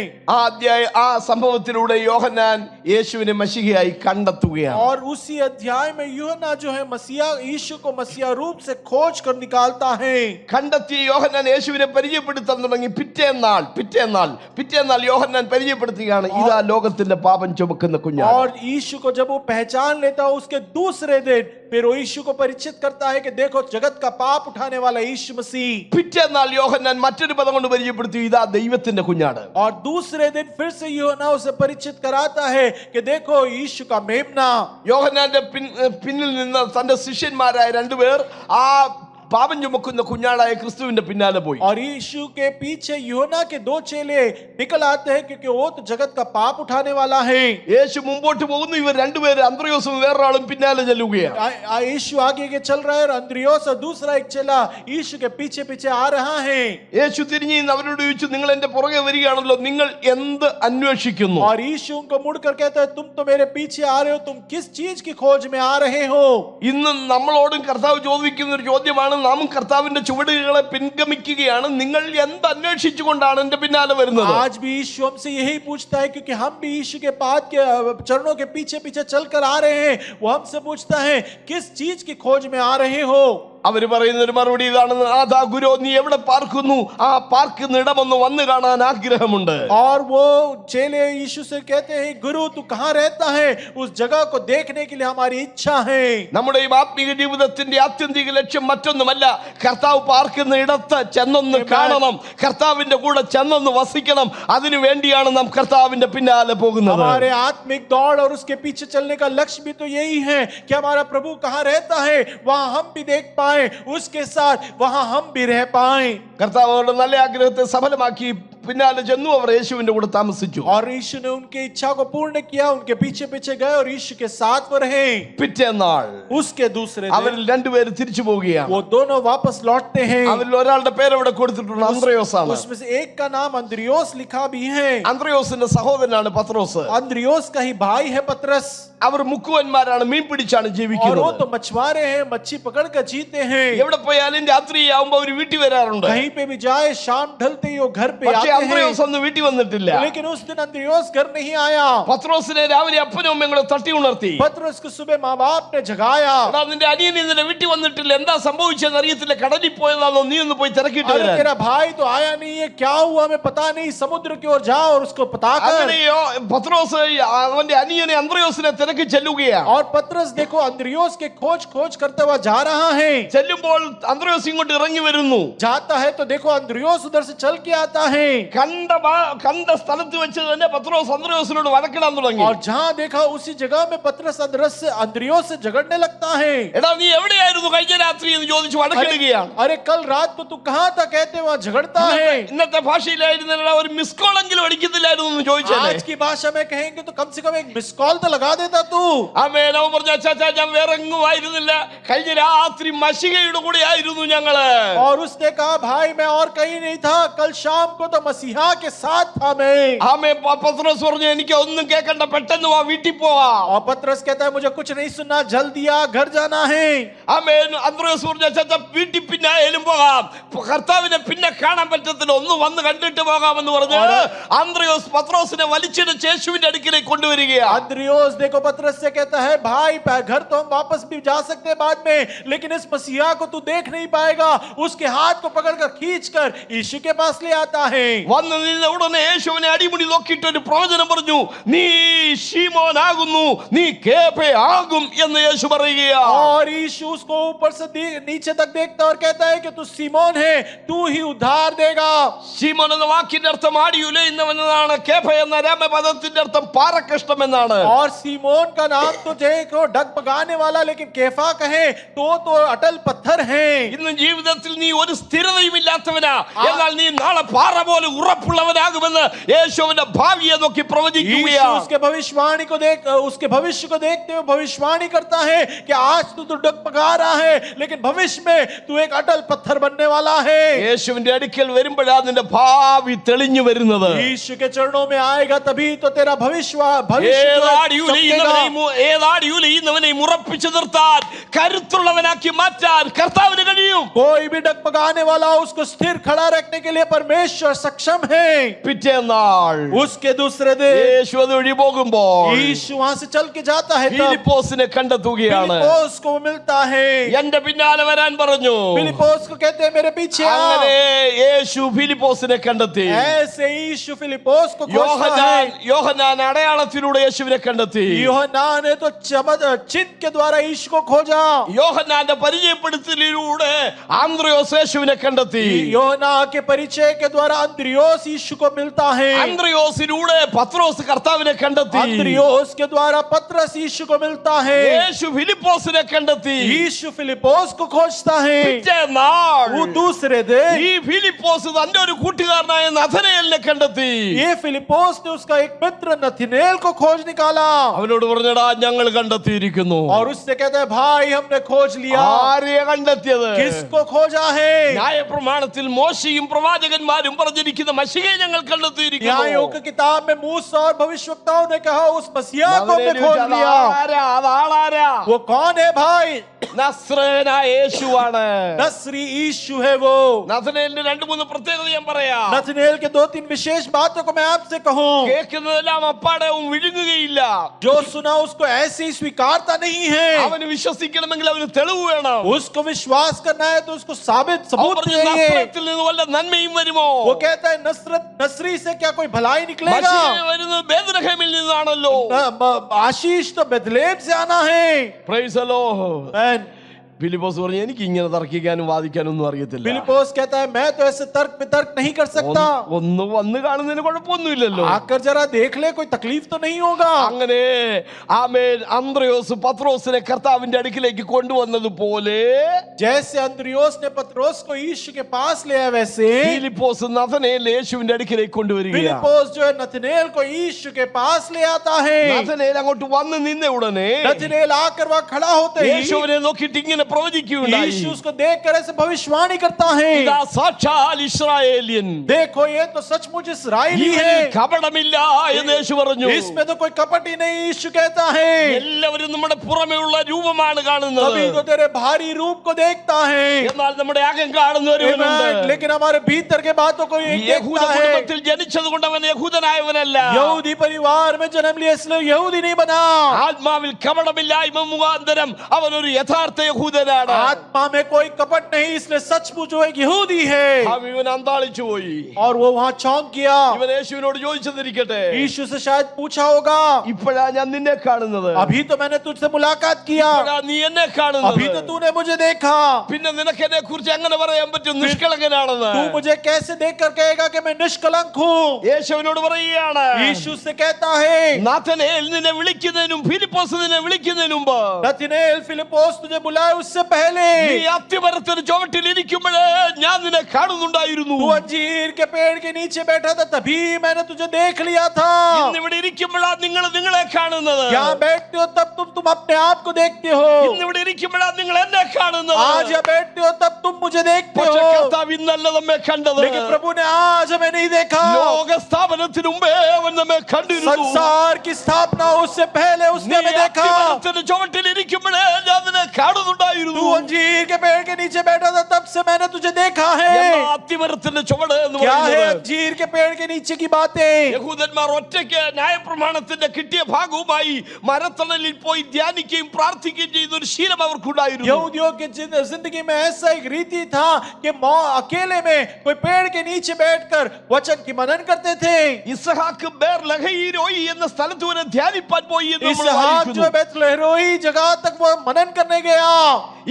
ആ സംഭവത്തിൽ സംഭവത്തിലൂടെ യോഹന്നാൻ യേശുവിനെ മശിഹയായി കണ്ടെത്തുകയാണ്. और उसी अध्याय में यूहन्ना जो है मसीहा यीशु को मसीहा रूप से खोज कर निकालता है. കണ്ടെത്തിയ യോഹന്നാൻ യേശുവിനെ പരിചയപ്പെടുത്താൻ തുടങ്ങി. പിറ്റേന്നാൾ യോഹന്നാൻ പരിചയപ്പെടുത്തുകയാണ്, ഇതാ ലോകത്തിന്റെ പാപം ചുമക്കുന്ന കുഞ്ഞാട്. और यीशु को जब वो पहचान लेता है उसके दूसरे दिन फिर वो यीशु को परिचित करता है कि देखो जगत का पाप उठाने वाला यीशु मसीह. പിറ്റേന്നാൾ യോഹന്നാൻ മറ്റൊരു പദം കൊണ്ട് പരിചയപ്പെടുത്തി, ഇതാ ദൈവത്തിന്റെ കുഞ്ഞാട്. और दूसरे दिन फिर से यूहन्ना उसे परिचित कराता है कि देखो यीशु का मेमना. യോഹന്നാന്റെ പിന്നിൽ നിന്ന് തന്റെ ശിഷ്യന്മാരായ രണ്ടുപേർ ആ പാപം ചുമക്കുന്ന കുഞ്ഞാടായ ക്രിസ്തുവിന്റെ പിന്നാലെ പോയി. और यीशु के पीछे यूहन्ना के दो चेले निकल आते हैं क्योंकि वो तो जगत का पाप उठाने वाला है. യേശു മുമ്പോട്ട് പോകുന്നു, ഇവർ രണ്ടുപേര് അന്ത്രയോസും വേറൊരാളും പിന്നാലെ ചെല്ലുകയാണ്. यीशु आगे के चल रहा है और अंद्रियोस और दूसरा एक चेला यीशु के पीछे पीछे आ रहा है. യേശു തിരിഞ്ഞ് അവരോട് ചോദിച്ചു, നിങ്ങൾ എന്റെ പുറകെ വരികയാണല്ലോ, നിങ്ങൾ എന്ത് അന്വേഷിക്കുന്നു? और यीशु उनको मुड़कर कहता है, तुम तो मेरे पीछे आ रहे हो, तुम किस चीज की खोज में आ रहे हो? ഇന്ന് നമ്മളോടും കർത്താവ് ചോദിക്കുന്ന ഒരു ചോദ്യമാണ്, നാം കർത്താവിന്റെ ചുവടുകളെ പിൻഗമിക്കുകയാണ്, നിങ്ങൾ എന്ത് അന്വേഷിച്ചുകൊണ്ടാണ് എന്റെ പിന്നാലെ വരുന്നത്? आज भी यीशु हमसे यही पूछता है क्योंकि हम भी यीशु के पाद के चरणों के पीछे पीछे चलकर आ रहे हैं. वो हमसे पूछता है किस चीज की खोज में आ रहे हो? അവര് പറയുന്ന ഒരു മറുപടി ഇതാണ്, അതാ ഗുരു, നീ എവിടെ പാർക്കുന്നു? ആ പാർക്കുന്ന ഇടമൊന്ന് വന്നു കാണാൻ ആഗ്രഹമുണ്ട്. और वो चेले यीशु से कहते हैं, गुरु तू कहाँ रहता है? उस जगह को देखने के लिए हमारी इच्छा है. നമ്മുടെ ഈ ആത്മീയ ജീവിതത്തിന്റെ ആത്യന്തിക ലക്ഷ്യം മറ്റൊന്നുമല്ല, കർത്താവ് പാർക്കുന്ന ഇടത്ത് ചെന്നൊന്ന് കാണണം, കർത്താവിന്റെ കൂടെ ചെന്നൊന്ന് വസിക്കണം. അതിനു വേണ്ടിയാണ് നാം കർത്താവിന്റെ പിന്നാലെ പോകുന്നത്. हमारे आत्मिक दौड़ और उसके पीछे चलने का लक्ष्य भी तो यही है कि हमारा प्रभु कहाँ रहता है, वहां हम भी देख पाए, उसके साथ वहां हम भी रह पाए. കർത്താവ് അവരുടെ നല്ല ആഗ്രഹത്തെ സഫലമാക്കി പിന്നാലെ ചെന്നു. അവർ യേശുവിന്റെ കൂടെ താമസിച്ചു. और यीशु ने उनकी इच्छा को पूर्ण किया, उनके पीछे पीछे गए और यीशु के साथ वो रहे. പിറ്റേന്നാൾ उसके दूसरे അവരിൽ രണ്ടുപേര് തിരിച്ചു പോവുകയാണ്. वो दोनों वापस लौटते हैं. അവരിൽ ഒരാളുടെ പേര് അവിടെ കൊടുത്തിട്ടുണ്ട്, അന്ത്രയോസാണ്. उसमें से एक का नाम अंद्रियोस लिखा भी है. അന്ത്രയോസിന്റെ സഹോദരനാണ് പത്രോസ്. अंद्रियोस का ही भाई है पतरस. അവർ മുക്കുവന്മാരാണ്, മീൻ പിടിച്ചാണ് और वो ജീവിക്കുന്നത്. तो मछुआरे हैं, मच्छी पकड़ कर जीते हैं. എവിടെ പോയാലും രാത്രിയാവുമ്പോ അവർ വീട്ടിൽ വരാറുണ്ട്. कहीं पे भी जाए शाम ढलते ही वो घर पे പക്ഷേ आते हैं. അന്ത്രയോസ് ഒന്നും വീട്ടിൽ വന്നിട്ടില്ല. लेकिन उस दिन अंद्रियोस घर नहीं आया. പത്രോസിനെ രാവിലെ അപ്പനും അമ്മയും കൂടെ തട്ടി ഉണർത്തി. पतरस को सुबह माँ बाप ने जगाया. എടാ, നിന്റെ അനിയൻ ഇന്നലെ വീട്ടിൽ വന്നിട്ടില്ല, എന്താ സംഭവിച്ചെന്ന് അറിയത്തില്ല, കടലിൽ പോയതാണോ, നീ ഒന്ന് പോയി തിരക്കിട്ട് अरे വരാൻ. तेरा भाई तो आया नहीं है, क्या हुआ हमें पता नहीं, समुद्र की ओर जाओ और उसको पता कर. അങ്ങനെയോ പത്രോസ് അവന്റെ അനിയനെ അന്ത്രയോസിനെ തിരക്കി ചെല്ലുകയാണ്. और पतरस देखो अंद्रियोस के खोज करते हुआ जा रहा है. ചെല്ലുമ്പോൾ അന്ത്രയോസ് ഇങ്ങോട്ട് ഇറങ്ങി വരുന്നു. जाता है तो देखो अंद्रियोस उधर से चल के आता है. കണ്ട സ്ഥലത്ത് വെച്ച് തന്നെ പത്രോസ് അന്ത്രയോസിനോട് വഴക്കിടാൻ തുടങ്ങി. और जहाँ देखा उसी जगह में पतरस अंद्रियोस से झगड़ने लगता है. എടാ, നീ എവിടെയായിരുന്നു കഴിഞ്ഞ രാത്രി എന്ന് ചോദിച്ചു വഴക്കിടുകയാണ്. अरे कल रात को तू कहाँ था कहते वहाँ झगड़ता है. ഇന്നത്തെ ഭാഷയിലായിരുന്നില്ല, ഒരു മിസ് കോൾ എങ്കിലും അടിക്കത്തില്ലായിരുന്നു എന്ന് ചോദിച്ചത്. आज की भाषा में कहेंगे तो कम से कम एक मिस कॉल तो लगा देता तू. ആമേൻ. അവൻ പറഞ്ഞു, അച്ചാച്ചാ ഞാൻ വേറെ എങ്ങും ആയിരുന്നില്ല, കഴിഞ്ഞ രാത്രി മശികയുടെ കൂടെ ആയിരുന്നു ഞങ്ങള്. और उसने कहा भाई मैं और कहीं नहीं था, कल शाम को तो मसीहा के साथ था मैं. ആമേൻ. പത്രോസ് പറഞ്ഞു, എനിക്ക് ഒന്നും കേൾക്കണ്ട, പെട്ടെന്ന് വാ, വീട്ടിൽ പോവാ. और पतरस कहता है मुझे कुछ नहीं सुनना, जल्दी आ, घर जाना है. ആമേൻ. അന്ത്രയോസ് പറഞ്ഞു, അച്ചാച്ചാ വീട്ടിൽ പിന്നെ ആയാലും പോകാം, കർത്താവിനെ പിന്നെ കാണാൻ പറ്റത്തില്ല, ഒന്ന് വന്ന് കണ്ടിട്ട് പോകാമെന്ന് പറഞ്ഞു അന്ത്രയോസ് പത്രോസിനെ വലിച്ചിടിച്ച് യേശുവിന്റെ അടുക്കിലേക്ക് കൊണ്ടുവരികയാണ്. अंद्रियोस देखो पतरस से कहता है भाई घर तो हम वापस भी जा सकते हैं बाद में, लेकिन इस मसीहा को तू देख नहीं पाएगा. उसके हाथ को पकड़कर खींचकर यीशु के पास ले आता है. വന്ന് നിന്ന ഉടനെ യേശുവിനെ അടിമുടി നോക്കിയിട്ട് ഒരു പ്രവചനം പറഞ്ഞു, നീ ശീമോനാകുന്നു, നീ കേഫയാകും എന്ന് യേശു പറയുകയാണ്. और यीशु उसको ऊपर से नीचे तक देखता और कहता है कि तू सीमोन है, तू ही उद्धार देगा. ശീമോൻ എന്ന വാക്കിന്റെ അർത്ഥം ആടി ഉലയുന്നവൻ എന്നാണ്. കേഫ എന്ന രാമപദത്തിന്റെ അർത്ഥം പാറക്കഷ്ടം എന്നാണ്. और सीमोन का नाम तो देखो डगमगाने वाला, लेकिन केफा कहे तो अटल पत्थर है. ഇന്ന് ജീവിതത്തിൽ നീ ഒരു സ്ഥിരതയും ഇല്ലാത്തവനാ, എന്നാൽ നീ നാളെ പാറ പോലെ ഉറപ്പുള്ളവനാകുമെന്ന് യേശുവിന്റെ ഭാവിയെ നോക്കി പ്രവചിക്കുകയാണ്. उसके भविष्यवाणी को उसके भविष्य को देखते हुए भविष्यवाणी करता है कि आज तू तो डगमगा रहा है, लेकिन भविष्य में तू एक अटल पत्थर बनने वाला है. യേശുവിന്റെ അടുക്കൽ വരുമ്പോഴാണ് നിന്റെ ഭാവി തെളിഞ്ഞു വരുന്നത്. यीशु के चरणों में आएगा तभी तो तेरा भविष्य ഏതാടിയുലയുന്നവനെയും ഉറപ്പിച്ചു നിർത്താൻ, കരുത്തുള്ളവനാക്കി മാറ്റാൻ കർത്താവിന് കഴിയും. कोई भी डगमगाने वाला उसको स्थिर खड़ा रखने के लिए परमेश्वर सक्षम है। പിറ്റേന്നാൾ उसके दूसरे दिन യേശു അത് വഴി പോകുമ്പോൾ यीशु वहां से चल के जाता है, तब ഫിലിപ്പോസിനെ കണ്ടെത്തുകയാണ്. फिलिप्पोस को मिलता है। എന്റെ പിന്നാലെ വരാൻ പറഞ്ഞു. फिलिप्पोस को कहते हैं मेरे पीछे അങ്ങനെ आओ। യേശു ഫിലിപ്പോസിനെ കണ്ടെത്തി. ऐसे यीशु फिलिप्पोस को खोजता है। യോഹന്നാൻ അടയാളത്തിലൂടെ യേശുവിനെ കണ്ടെത്തി. यूहन्ना ने तो चिन्ह के द्वारा यीशु को खोजा। യോഹന്നാന്റെ പരിചയപ്പെടുത്തലിലൂടെ ആന്ത്രയോസ് യേശുവിനെ കണ്ടെത്തി. यूहन्ना के परिचय के द्वारा अंद्रियोस यीशु को मिलता है। ആന്ത്രയോസിലൂടെ പത്രോസ് കർത്താവിനെ കണ്ടെത്തി. अंद्रियोस के द्वारा पतरस यीशु को मिलता है। യേശു ഫിലിപ്പോസിനെ കണ്ടെത്തി. यीशु फिलिप्पोस को खोजता है। പിറ്റേന്നാൾ वो दूसरे दिन ഈ ഫിലിപ്പോസ് തന്റെ ഒരു കൂട്ടുകാരനായ നഥനയേലിനെ കണ്ടെത്തി. ये फिलिप्पोस ने उसका एक मित्र नथनएल को खोज निकाला അവനോട് പറഞ്ഞടാ ഞങ്ങൾ കണ്ടെത്തിയിരിക്കുന്നു. और उससे कहता है भाई हमने खोज लिया। ആരെയാ കണ്ടെത്തിയത്? किसको खोजा है? ന്യായപ്രമാണത്തിൽ മോശയും പ്രവാചകന്മാരും പറഞ്ഞിരിക്കുന്ന മശിഹയെ ഞങ്ങൾ കണ്ടെത്തിയിരിക്കുന്നു. न्यायों की किताब में मूसा और भविष्यवक्ताओं ने कहा उस मसीहा को हमने खोज लिया। അതാളാരാ? वो कौन है भाई? നസ്രേനായ യേശുവാണ്. नसरी यीशु है वो। നഥനയേലിന്റെ 2-3 പ്രത്യേകത ഞാൻ പറയാം. नथनएल के 2-3 विशेष बातों को मैं आपसे कहूं। കേൾക്കുന്നതെല്ലാം അപ്പാടവും വിഴുങ്ങുകയില്ല. जो सुना उसको ऐसे ही स्वीकारता नहीं है। അവന് വിശ്വസിക്കണമെങ്കിൽ അവന് തെളിവ് വേണം. उसको विश्वास करना है तो उसको सबूत चाहिए। നസ്രത്തിൽ നിന്ന് വല്ല നന്മയും വരുമോ? वो कहता है नसरी से क्या कोई भलाई निकलेगा? മശിഹ വരുന്നത് ബേത്ലഹേമിൽ നിന്നാണല്ലോ. आशीष तो बेथलेहम से आना है। Praise the Lord. Amen. Philipose പറഞ്ഞു എനിക്ക് ഇങ്ങനെ തർക്കിക്കാനും വാദിക്കാനും ഒന്നും അറിയത്തില്ല. फिलिप्पोस कहता है मैं तो ऐसे तर्क वितर्क नहीं कर सकता। ഒന്ന് വന്ന് കാണുന്നതിന് കുഴപ്പമൊന്നുമില്ലല്ലോ. आकर जरा देख ले, कोई तकलीफ तो नहीं होगा। അങ്ങനെ ആമേൻ അന്ത്രയോസ് പത്രോസിനെ കർത്താവിന്റെ അടുക്കിലേക്ക് കൊണ്ടുവന്നതുപോലെ जैसे अंद्रियोस ने पतरोस को यीशु के पास ले आया, वैसे ഫിലിപ്പോസ് നഥനയേലിനെ യേശുവിന്റെ അടുക്കിലേക്ക് കൊണ്ടുവരികയാണ്. फिलिप्पोस जो है नथनएल को यीशु के पास ले आता है। നഥനയേൽ അങ്ങോട്ട് വന്ന് നിന്ന ഉടനെ नथनएल आकर वहां खड़ा होते ही യേശുവിനെ നോക്കിയിട്ട് ഇങ്ങനെ പ്രവചിക്കുകയുണ്ടായി. यीशु उसको देखकर ऐसे भविष्यवाणी करता है, ഇതാ സാക്ഷാൽ ഇസ്രായേലിയൻ, देखो ये तो सचमुच इस्राएली है, ഇവനിൽ കപടമില്ല എന്ന് യേശു പറഞ്ഞു. इसमें तो कोई कपट ही नहीं। यीशु कहता है എല്ലാവരും നമ്മുടെ പുറമേയുള്ള രൂപമാണ് കാണുന്നത്, अभी तो तेरे भारी रूप को देखता है, എന്നാൽ നമ്മുടെ അകം കാണുന്നവരുണ്ട്. लेकिन हमारे भीतर के बातों को ये യഹൂദ देखता है। കുടുംബത്തിൽ ജനിച്ചത് കൊണ്ട് അവൻ യഹൂദനായവനല്ല. यहूदी परिवार में जन्म लिया इसलिए यहूदी नहीं बना। ആത്മാവിൽ കപടമില്ലായ്മ മുഖാന്തരം അവൻ ഒരു യഥാർത്ഥ യഹൂദനാണ്. आत्मा में कोई कपट नहीं, इसलिए सचमुच वो एक यहूदी है। ഇവൻ അന്താളിച്ചു പോയി. और वो वहां चौंक गया। ഇവൻ യേശുവിനോട് ചോദിച്ചതിരിക്കട്ടെ, यीशु से शायद पूछा होगा ഇപ്പോഴാ ഞാൻ നിന്നെ കാണുന്നത്, अभी तो मैंने तुझसे मुलाकात किया, ഇപ്പോഴാ നീ എന്നെ കാണുന്നത്, अभी तो तूने मुझे देखा, പിന്നെ നിനക്ക് എന്നെ കുറിച്ച് എങ്ങനെ പറയാൻ പറ്റും നിഷ്കളങ്കനാണെന്ന്? तू मुझे कैसे देखकर कहेगा कि मैं निष्कलंक हूँ? യേശുവിനോട് പറയുകയാണ്. यीशु से कहता है നാഥനയേൽ നിന്നെ വിളിക്കുന്നതിനും ഫിലിപ്പോസ് നിന്നെ വിളിക്കുന്നതിനും മുമ്പ് नथनएल फिलिप्पोस तुझे बुलाए उससे पहले നീ അത്തിമരത്തിന് ചുവട്ടിൽ ഇരിക്കുമ്പോഴേ ഞാൻ നിന്നെ കാണുന്നുണ്ടായിരുന്നു. तू अंजीर के पेड़ के नीचे बैठा था, तभी मैंने तुझे देख लिया था। ഇന്നിവിടെ ഇരിക്കുമ്പോഴാ നിങ്ങൾ നിങ്ങളെ കാണുന്നത്. यहाँ बैठते हो तब तुम अपने आप को देखते हो। ഇന്നിവിടെ ഇരിക്കുമ്പോഴാ നിങ്ങൾ എന്നെ കാണുന്നത്. आज यहाँ बैठते हो तब तुम मुझे देखते പക്ഷേ हो, കർത്താവ് ഇന്നല്ല നമ്മെ കണ്ടത്. लेकिन प्रभु ने आज हमें नहीं देखा। ലോക സ്ഥാപനത്തിന് മുമ്പേ അവൻ നമ്മെ കണ്ടിരുന്നു. संसार की स्थापना उससे पहले उसने हमें देखा। അത്തിമരത്തിന് ചുവട്ടിൽ ഇരിക്കുമ്പോഴേ ഞാൻ നിന്നെ കാണുന്നുണ്ടായിരുന്നു. तू अंजीर के पेड़ के नीचे बैठा था, तब से मैंने तुझे देखा है। എന്നാ അത്തിമരത്തിന്റെ ചുവട് എന്ന് क्या है പറയുന്നത്? अंजीर के पेड़ के नीचे की बातें? യഹൂദന്മാർ ഒറ്റയ്ക്ക് ന്യായപ്രമാണത്തിന്റെ കിട്ടിയ ഭാഗവുമായി മരത്തണലിൽ പോയി ധ്യാനിക്കുകയും പ്രാർത്ഥിക്കുകയും ചെയ്യുന്ന ഒരു ശീലം അവർക്കുണ്ടായിരുന്നു. यहूदियों की जिंदगी में ऐसा एक रीति था कि अकेले में कोई पेड़ के नीचे बैठकर वचन की मनन करते थे। ഇസ്ഹാക്ക് ബേർലഹയിരോയി എന്ന സ്ഥലത്ത് വരെ ധ്യാനിപ്പാൻ പോയി എന്ന് നമ്മൾ इसहाक വായിക്കുന്നു. जो बेथलेहरोई जगह तक वो मनन करने गया।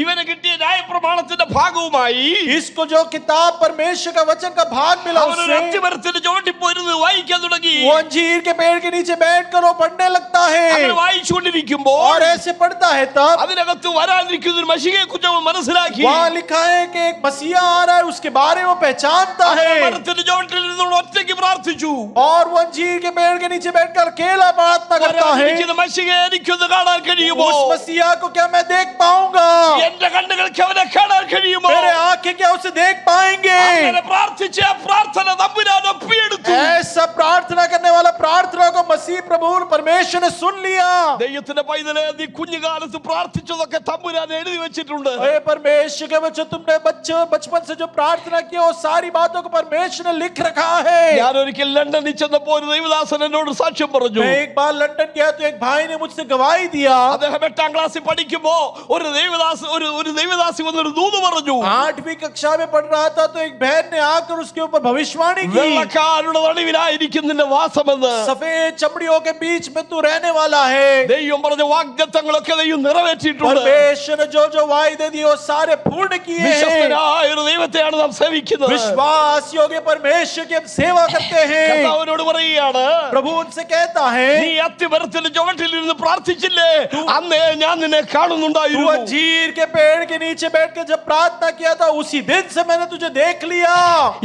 ഇവന് കിട്ടിയ ന്യായപ്രമാണത്തിന്റെ ഭാഗവുമായി इसको जो किताब परमेश्वर का वचन का भाग मिला അവനൊരു उससे അത്തിമരത്തിന്റെ ചുവട്ടിൽ പോയിരുന്ന് വായിക്കാൻ തുടങ്ങി. वो अंजीर के पेड़ के नीचे बैठकर वो पढ़ने लगता है। അങ്ങനെ വായിച്ചുകൊണ്ടിരിക്കുമ്പോൾ और ऐसे पढ़ता है तब അതിനകത്ത് വരാനിരിക്കുന്ന ഒരു മശിഹയെ കുറിച്ച് അവൻ മനസ്സിലാക്കി. वहां लिखा है कि एक मसीहा आ रहा है, उसके बारे में वो पहचानता है। മരത്തിന്റെ ചുവട്ടിൽ നിന്നുള്ള ഒറ്റയ്ക്ക് പ്രാർത്ഥിച്ചു. और वो अंजीर के पेड़ के नीचे बैठकर अकेला प्रार्थना करता है। വരാനിരിക്കുന്ന മശിഹയെ എനിക്കൊന്ന് കാണാൻ കഴിയുമോ? उस मसीहा को क्या मैं देख पाऊंगा? എന്റെ കണ്ണുകൾക്ക് അവനെ കാണാൻ കഴിയുമോ? मेरे आंखें क्या उसे देख पाएंगे? അങ്ങനെ പ്രാർത്ഥിച്ച ആ പ്രാർത്ഥന തമ്പുരാൻ ഒപ്പിയെടുത്തു. ऐसा प्रार्थना करने वाला प्रार्थना को मसीह प्रभु परमेश्वर ने सुन लिया। ദൈവത്തിന്റെ പൈതലെ, നീ കുഞ്ഞുകാലത്ത് പ്രാർത്ഥിച്ചതൊക്കെ തമ്പുരാൻ എഴുതി വെച്ചിട്ടുണ്ട്. हे परमेश्वर के बच्चों, तुमने बचपन से जो प्रार्थना की वो सारी बातों को परमेश्वर ने लिख रखा है। ഞാൻ ഒരിക്കൽ ലണ്ടനിൽ ചെന്നപ്പോൾ ഒരു ദൈവദാസൻ എന്നോട് സാക്ഷ്യം പറഞ്ഞു. मैं एक बार लंदन गया तो एक भाई ने मुझसे गवाही दिया। അദ്ദേഹം 8ാം ക്ലാസ്സിൽ പഠിക്കുമ്പോ ഒരു ദൈവദാസി വന്നൊരു ദൂത് പറഞ്ഞു. 8वीं कक्षा में पढ़ रहा था तो एक बहन ने आकर उसके ऊपर भविष्यवाणी की। വെള്ളക്കാരുടെ നടുവിലായിരിക്കും നിന്റെ വാസമെന്ന്. सफेद चमड़ियों के बीच में तू रहने वाला है। ദൈവം പറഞ്ഞ വാഗ്ദത്തങ്ങളൊക്കെ ദൈവം നിറവേറ്റിയിട്ടുണ്ട്. परमेश्वर ने जो वायदे दिए वो सारे पूर्ण किए हैं। വിശ്വസ്തനായ ഒരു ദൈവത്തെയാണ് നാം സേവിക്കുന്നത്. विश्वास योग्य परमेश्वर की हम सेवा करते हैं। കർത്താവിനോട് പറയുകയാണ്, प्रभु उनसे कहता है, നീ അത്തിമരത്തിന്റെ ചുവട്ടിലിരുന്ന് പ്രാർത്ഥിച്ചില്ലേ, അന്നേ ഞാൻ നിന്നെ तू കാണുന്നുണ്ടായിരുന്നു. अंजीर के पेड़ के नीचे बैठ के जब प्रार्थना किया था उसी दिन से मैंने तुझे देख लिया।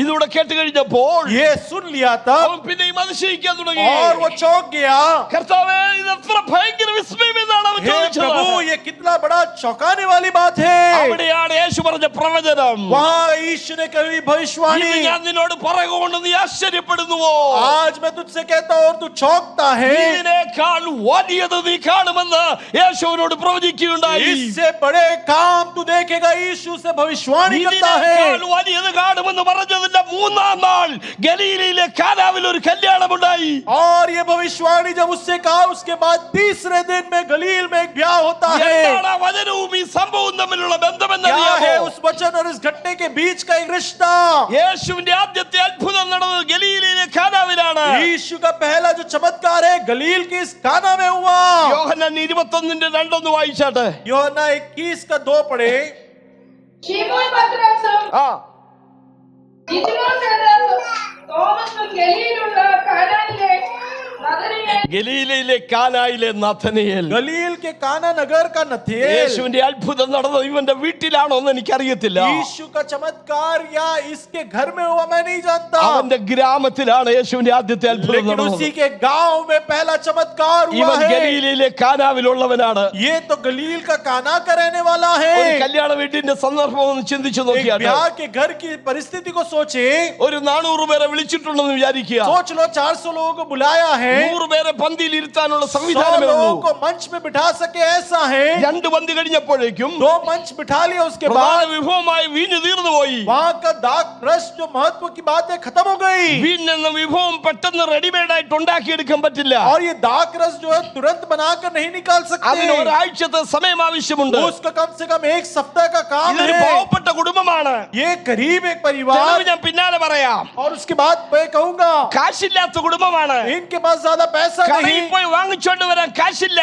ഇതൂടെ കേട്ട് കഴിഞ്ഞപ്പോൾ ये सुन लिया था അവൻ പിന്നെയും അതിശയിക്കാൻ തുടങ്ങി. और वो चौंक गया। കർത്താവേ, ഇത് എത്ര ഭയങ്കര വിസ്മയം എന്നാണ് അവൻ हे ചോദിച്ചത്. प्रभु, ये कितना बड़ा चौंकाने वाली बात है। അവിടെയാണ് യേശു പറഞ്ഞ പ്രവചനം. वहाँ ईश्वर ने कही भविष्यवाणी, ഇത് ഞാൻ നിന്നോട് പറയുകൊണ്ട് നീ ആശ്ചര്യപ്പെടുന്നുവോ? आज मैं तुझसे कहता हूँ और तू चौंकता है। ഇതിനേക്കാൾ വലിയത് നീ കാണുമെന്ന് യേശുവിനോട് പ്രവചിക്കുകയുണ്ടായി. इससे बड़े काम तू देखेगा, यीशु से भविष्यवाणी करता है। ഇതിനേക്കാൾ വലിയത് കാണുമെന്ന് പറഞ്ഞതിന്റെ 3ാം നാൾ ഗലീലയിലെ കാനാവിൽ ഒരു കല്യാണമുണ്ടായി. और ये भविष्यवाणी जब उससे कहा उसके बाद तीसरे दिन में गलील में एक ब्याह होता है। എന്താണ് ആ വചനവും ഈ സംഭവവും തമ്മിലുള്ള क्या है ബന്ധമെന്നറിയാമോ? उस वचन और इस घटने के बीच का एक रिश्ता? യേശുവിന്റെ ആദ്യത്തെ അത്ഭുതം നടന്നത് ഗലീലയിലെ കാനാവിലാണ്. यीशु का पहला जो चमत्कार है गलील की इस काना में हुआ। യോഹന്നാൻ 21:2 വായിച്ചാട്ടെ. യോहन्ना 21 का 2 पढ़े। ശിമോൻ പത്രോസും ആ ദിദിമോസ് എന്ന തോമസും ഗലീലുള്ള കാനാനിലെ നഗരയിൽ ഗലീലയിലെ കാനായിലെ നഥനയേൽ. गलील के काना नगर का नथानेल। യേശുവിന്റെ അത്ഭുതം നടന്നത് ഇവന്റെ വീട്ടിലാണോ എന്ന് എനിക്കറിയത്തില്ല. यीशु का चमत्कार या इसके घर में हुआ मैं नहीं जानता। അവന്റെ ഗ്രാമത്തിലാണ് യേശുവിന്റെ ആദ്യത്തെ അത്ഭുതം लेकिन നടന്നത്. उसी के गांव में पहला चमत्कार हुआ ഇവൻ है। ഗലീലയിലെ കാനാവിലുള്ളവനാണ്. ये तो गलील का काना का रहने वाला ഒരു है। കല്യാണ വീട്ടിന്റെ സന്ദർഭം ഒന്ന് ചിന്തിച്ചു एक നോക്കിയാട്ടെ. ब्याह के घर की परिस्थिति को सोचे। ഒരു 400 പേരെ വിളിച്ചിട്ടുണ്ടെന്ന് വിചാരിക്കുക. सोच लो 400 लोगों को बुलाया है। 100 പേരെ പന്തിയിൽ ഇരുത്താനുള്ള 100 സംവിധാനമേ लोगों ഉള്ളൂ. को मंच में बिठा सके ऐसा है। 2 പന്തി കഴിഞ്ഞപ്പോഴേക്കും 2 मंच बिठा लिया उसके പ്രധാന बाद വിഭവമായി വീഞ്ഞ് തീർന്നുപോയി. वहां का दाग रस जो महत्व की बातें खत्म हो गई। വീഞ്ഞെന്ന വിഭവം പെട്ടെന്ന് റെഡിമെയ്ഡ് ആയിട്ട് ഉണ്ടാക്കിയെടുക്കാൻ പറ്റില്ല. और ये दाग रस जो है तुरंत बनाकर नहीं निकाल അതിന് सकते। ഒരാഴ്ചത്തെ സമയം ആവശ്യമുണ്ട്. उसका कम से कम 1 सप्ताह का काम ഇതൊരു है। പാവപ്പെട്ട കുടുംബമാണ്. ये करीब एक തെളിവ് परिवार। ഞാൻ പിന്നാലെ പറയാം. और उसके बाद मैं कहूंगा കാശില്ലാത്ത കുടുംബമാണ്. इनके पास ज्यादा पैसा കടയിൽ नहीं। പോയി വാങ്ങിച്ചോണ്ട് വരാൻ കാശില്ല.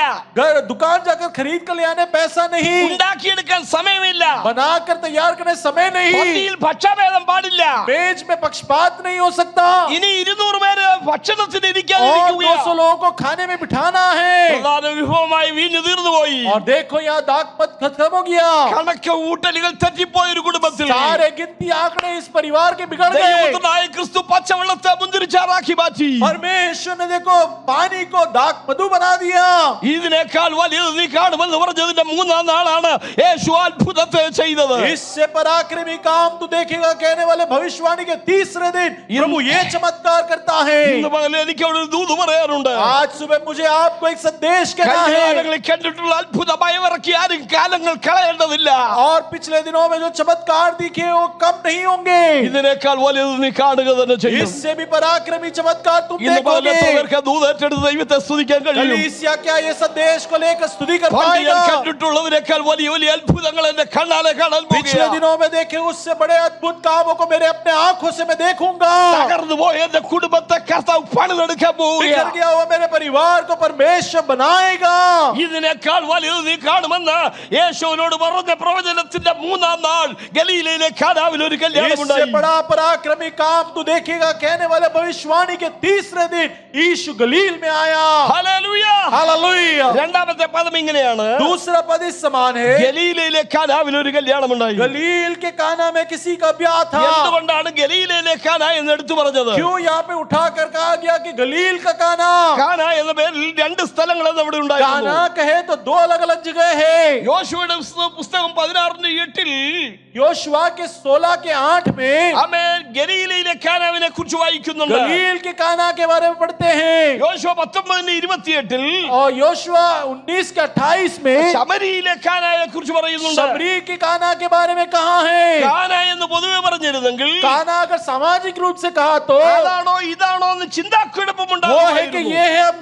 दुकान जाकर खरीद कर ले आने पैसा नहीं। ഉണ്ടാക്കിയെടുക്കാൻ സമയമില്ല. बनाकर तैयार करने समय नहीं। പന്തിയിൽ ഭക്ഷഭേദം പാടില്ല. पेज में पक्षपात नहीं हो सकता। ഇനി 200 പേര് ഭക്ഷണത്തിന് और ഇരിക്കാതിരിക്കുകയാ. 200 लोगों को खाने में बिठाना है। പ്രധാന വിഭവമായി വീഞ്ഞ് തീർന്നുപോയി. और देखो यहाँ दाग पत खत्म हो गया। കണക്ക് ഊട്ടലുകൾ തെറ്റിപ്പോയ ഒരു കുടുംബത്തിൽ सारे गिनती आंकड़े इस परिवार के बिगड़ गए। ദൈവപുത്രനായ ക്രിസ്തു പച്ചവെള്ളത്തെ മുന്തിരിച്ചാറാക്കി മാറ്റി. परमेश्वर ने देखो पानी को दाग मधु बना दिया। ഇതിനേക്കാൾ വലിയത് നീ കാണുമെന്ന് പറഞ്ഞതിന്റെ 3ാം നാളാണ് യേശു അത്ഭുതത്തെ ചെയ്തത്. इससे पराक्रमी काम तू देखेगा कहने वाले भविष्यवाणी के तीसरे दिन प्रभु ये चमत्कार करता है। ഇന്ന് പകൽ എനിക്ക് അവിടെ ഒരു ദൂത് പറയാനുണ്ട്. आज सुबह मुझे आपको एक संदेश कहना കഴിഞ്ഞ है। കാലങ്ങളിൽ കണ്ടിട്ടുള്ള അത്ഭുത ഭയമിറക്കി ആരും കാലങ്ങൾ കളയേണ്ടതില്ല. और पिछले दिनों में जो चमत्कार दिखे वो कम नहीं होंगे। ഇതിനേക്കാൾ വലിയത് നീ കാണുക തന്നെ ചെയ്യും. इससे भी पराक्रमी चमत्कार तुम ഇന്ന് പകൽ എത്ര देखोगे। പേർക്ക് ദൂത് ഏറ്റെടുത്ത് ദൈവത്തെ സ്തുതിക്കാൻ കഴിയും? कलीसिया क्या ये संदेश को लेकर स्तुति कर പണ്ട് ഞാൻ पाएगा? കണ്ടിട്ടുള്ളതിനേക്കാൾ വലിയ വലിയ അത്ഭുതങ്ങൾ എന്റെ കണ്ണാലെ കാണാൻ पिछले പോകുകയാണ്. दिनों में देखे उससे बड़े अद्भुत कामों को मेरे अपने आंखों से मैं देखूंगा। തകർന്നു പോയ എന്റെ കുടുംബത്തെ കർത്താവ് പണിതെടുക്കാൻ बिखर പോവുകയാണ്. गया हुआ मेरे परिवार को परमेश्वर बनाएगा। ഇതിനേക്കാൾ വലിയത് നീ കാണുമെന്ന് യേശുവിനോട് പറഞ്ഞ പ്രവചനത്തിന്റെ 3ാം നാൾ ഗലീലയിലെ കാനാവിൽ ഒരു इससे കല്യാണമുണ്ടായി. बड़ा पराक्रमी काम तू देखेगा कहने वाले भविष्यवाणी के तीसरे दिन यीशु गलील में आया। ഹല്ലേലൂയ. हालेलुया। രണ്ടാമത്തെ പദം ഇങ്ങനെയാണ്. दूसरा पद इस समान है। ഗലീലയിലെ കാനാവിൽ ഒരു കല്യാണമുണ്ടായി. गलील के काना में किसी का ब्याह था। എന്തുകൊണ്ടാണ് ഗലീലയിലെ കാന എന്ന് എടുത്തു പറഞ്ഞത്? क्यों यहाँ पे उठाकर कहा गया कि गलील का काना? കാന എന്ന പേരിൽ 2 സ്ഥലങ്ങളെന്ന് അവിടെ ഉണ്ടായിരുന്നു. काना कहे तो 2 अलग-अलग जगह है। യോശുവയുടെ പുസ്തകം 16:8 योशुआ के 16 के 8 में ആമേൻ ഗലീലയിലെ കാനാവിനെ കുറിച്ച് വായിക്കുന്നുണ്ട്. गलील के काना के बारे में पढ़ते हैं। യോശുവ 19:28 और योशुआ 19:28 में ശമരിയിലെ കാനായെ കുറിച്ച് പറയുന്നുണ്ട്. शमरी के काना के बारे में कहा है. കാന എന്ന് പൊതുവെ പറഞ്ഞിരുന്നെങ്കിൽ काना अगर सामाजिक रूप से कहा तो അതാണോ ഇതാണോ എന്ന് ചിന്താക്കുഴപ്പം वो है कि ഉണ്ടാകുമായിരുന്നു. ये है, हम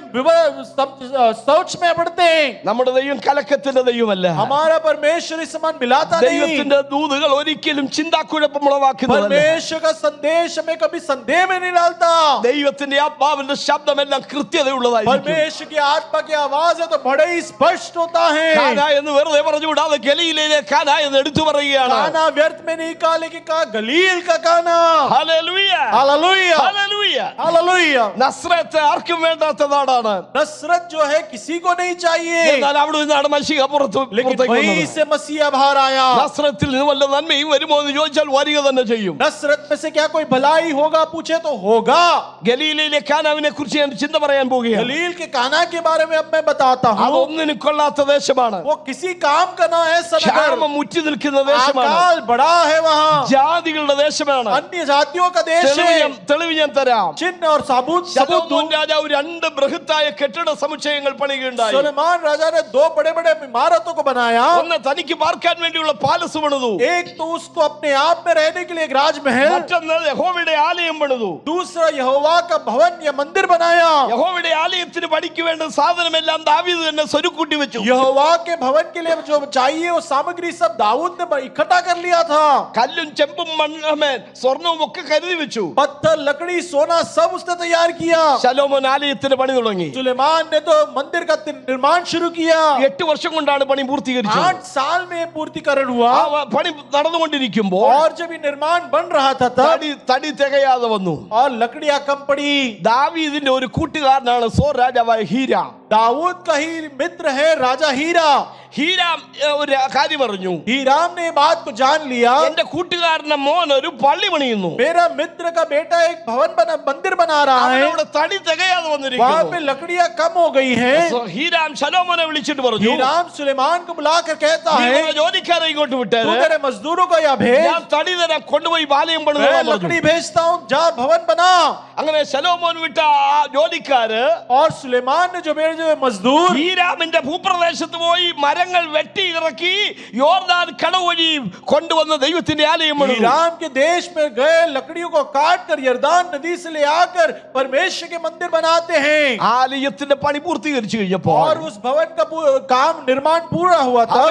सोच में पड़ते हैं. നമ്മുടെ ദൈവം കലക്കത്തിന്റെ ദൈവമല്ല. हमारा परमेश्वर इस समान मिलाता नहीं. ദൈവത്തിന്റെ ദൂതുകൾ ഒരിക്കലും ചിന്താക്കുഴപ്പം ഉളവാക്കുന്നതല്ല. परमेश्वर का संदेश हमें कभी संदेह में नहीं डालता. ദൈവത്തിന്റെ ആത്മാവിന്റെ ശബ്ദമെല്ലാം കൃത്യതയുള്ളതായിരിക്കും. परमेश्वर की आत्मा की आवाज है तो बड़े ही स्पष्ट होता है. കാന എന്ന് വെറുതെ പറഞ്ഞുകൂടാതെ ഗലീലയിലെ കാന എന്ന് എടുത്തു പറയുകയാണ്. काना व्यर्थ में नहीं कहा, लेकिन कहा गलील का काना. Hallelujah, hallelujah, hallelujah. Hallelujah. Nazareth ആർക്കും വേണ്ടാത്ത നാടാണ്. नसरत जो है किसी को नहीं चाहिए, എന്നാൽ അവിടെ നിന്നാണ് മശീഹ लेकिन वहीं से मसीहा बाहर आया. നസ്രത്തിൽ നിന്ന് വല്ല നന്മയും വരുമോ എന്ന് ചോദിച്ചാൽ വരിക തന്നെ ചെയ്യും. नसरत में से क्या कोई भलाई होगा पूछे तो होगा. ഗലീലയിലെ കാനാവിനെ കുറിച്ച് ഞാൻ ചിന്ത പറയാൻ പോകുകയാണ്. गलील के काना के बारे में अब मैं बताता हूँ. അതൊന്നിനും കൊള്ളാത്ത ദേശമാണ്. वो किसी काम का ना है. ക്ഷാമം മുറ്റി നിൽക്കുന്ന ദേശമാണ്. अकाल बड़ा है वहाँ. ജാതികളുടെ ദേശമാണ്. अन्य जातियों का देश है. തെളിവ് ഞാൻ തരാം. चिन्ह और सबूत ശലോമോൻ രാജാവ് 2 ബൃഹത്തായ കെട്ടിട സമുച്ചയങ്ങൾ പണിയുകയുണ്ടായി. सुलेमान राजा ने 2 बड़े-बड़े इमारतों को बनाया. ഒന്ന് തനിക്ക് പാർക്കാൻ വേണ്ടിയുള്ള പാലസ് പണിതു. एक तो उसको अपने आप में रहने के लिए एक राजमहल, മറ്റൊന്ന് യഹോവയുടെ ആലയം പണിതു. दूसरा यहोवा का भवन या मंदिर बनाया. യഹോവയുടെ ആലയത്തിന് പണിക്ക് വേണ്ട സാധനമെല്ലാം ദാവീദ് തന്നെ സ്വരുക്കൂട്ടി വെച്ചു. यहोवा के भवन के लिए जो चाहिए वो सामग्री सब दाऊद ने इकट्ठा कर लिया था. കല്ലും ചെമ്പും മണ്ണും സ്വർണവും ഒക്കെ കരുതി വെച്ചു. पत्थर, लकड़ी, सोना सब उसने तैयार किया. ശലോമോൻ ആലയത്തിന് പണി തുടങ്ങി. सुलेमान ने तो मंदिर का निर्माण शुरू किया. 8 വർഷം കൊണ്ടാണ് പണി പൂർത്തീകരിച്ചത്. 8 साल में पूर्तिकरण हुआ. ആ പണി നടന്നുകൊണ്ടിരിക്കുമ്പോൾ और जब ये निर्माण बन रहा था तब തടി തികയാതെ വന്നു. और लकड़ियां कम पड़ी. ദാവീദിന്റെ ഒരു കൂട്ടുകാരനാണ് സോർ രാജാവായ ഹീരാം. दाऊद का ही मित्र है राजा हीरा. ഹീരാം ഒരു കാര്യം പറഞ്ഞു. हीराम ने बात को जान लिया. എന്റെ കൂട്ടുകാരന്റെ മോൻ ഒരു പള്ളി പണിയുന്നു. मेरा मित्र का बेटा एक मंदिर बना रहा है. അവിടെ തടി തികയാതെ वहां വന്നിരിക്കുന്നു. पे लकड़ियां कम हो गई हैं. ഹീരാം ശലോമോനെ വിളിച്ചിട്ട് പറഞ്ഞു, हीराम सुलेमान को बुलाकर कहता "നീ है, കുറെ ജോലിക്കാരെ ഇങ്ങോട്ട് तू വിട്ടേര്. तेरे मजदूरों को यहाँ भेज. ഞാൻ തടി തരാം, കൊണ്ടുപോയി ആലയം मैं പണിതോളാൻ പറഞ്ഞു." लकड़ी भेजता हूँ, जा भवन बना. അങ്ങനെ ശലോമോൻ വിട്ട ആ ജോലിക്കാര് और सुलेमान ने जो मेरे जो मजदूर ഹീരാമിന്റെ ഭൂപ്രദേശത്ത് പോയി മരങ്ങൾ വെട്ടി ഇറക്കി യോർദാൻ കടവ് വഴി കൊണ്ടുവന്ന ദൈവത്തിന്റെ ആലയം പണിതു. हीराम के देश में गए लकड़ियों को काट कर यर्दान नदी से ले आकर परमेश्वर के मंदिर बनाते हैं. ആലയത്തിന്റെ പണി പൂർത്തീകരിച്ചു കഴിഞ്ഞപ്പോൾ और उस भवन का काम निर्माण पूरा हुआ था.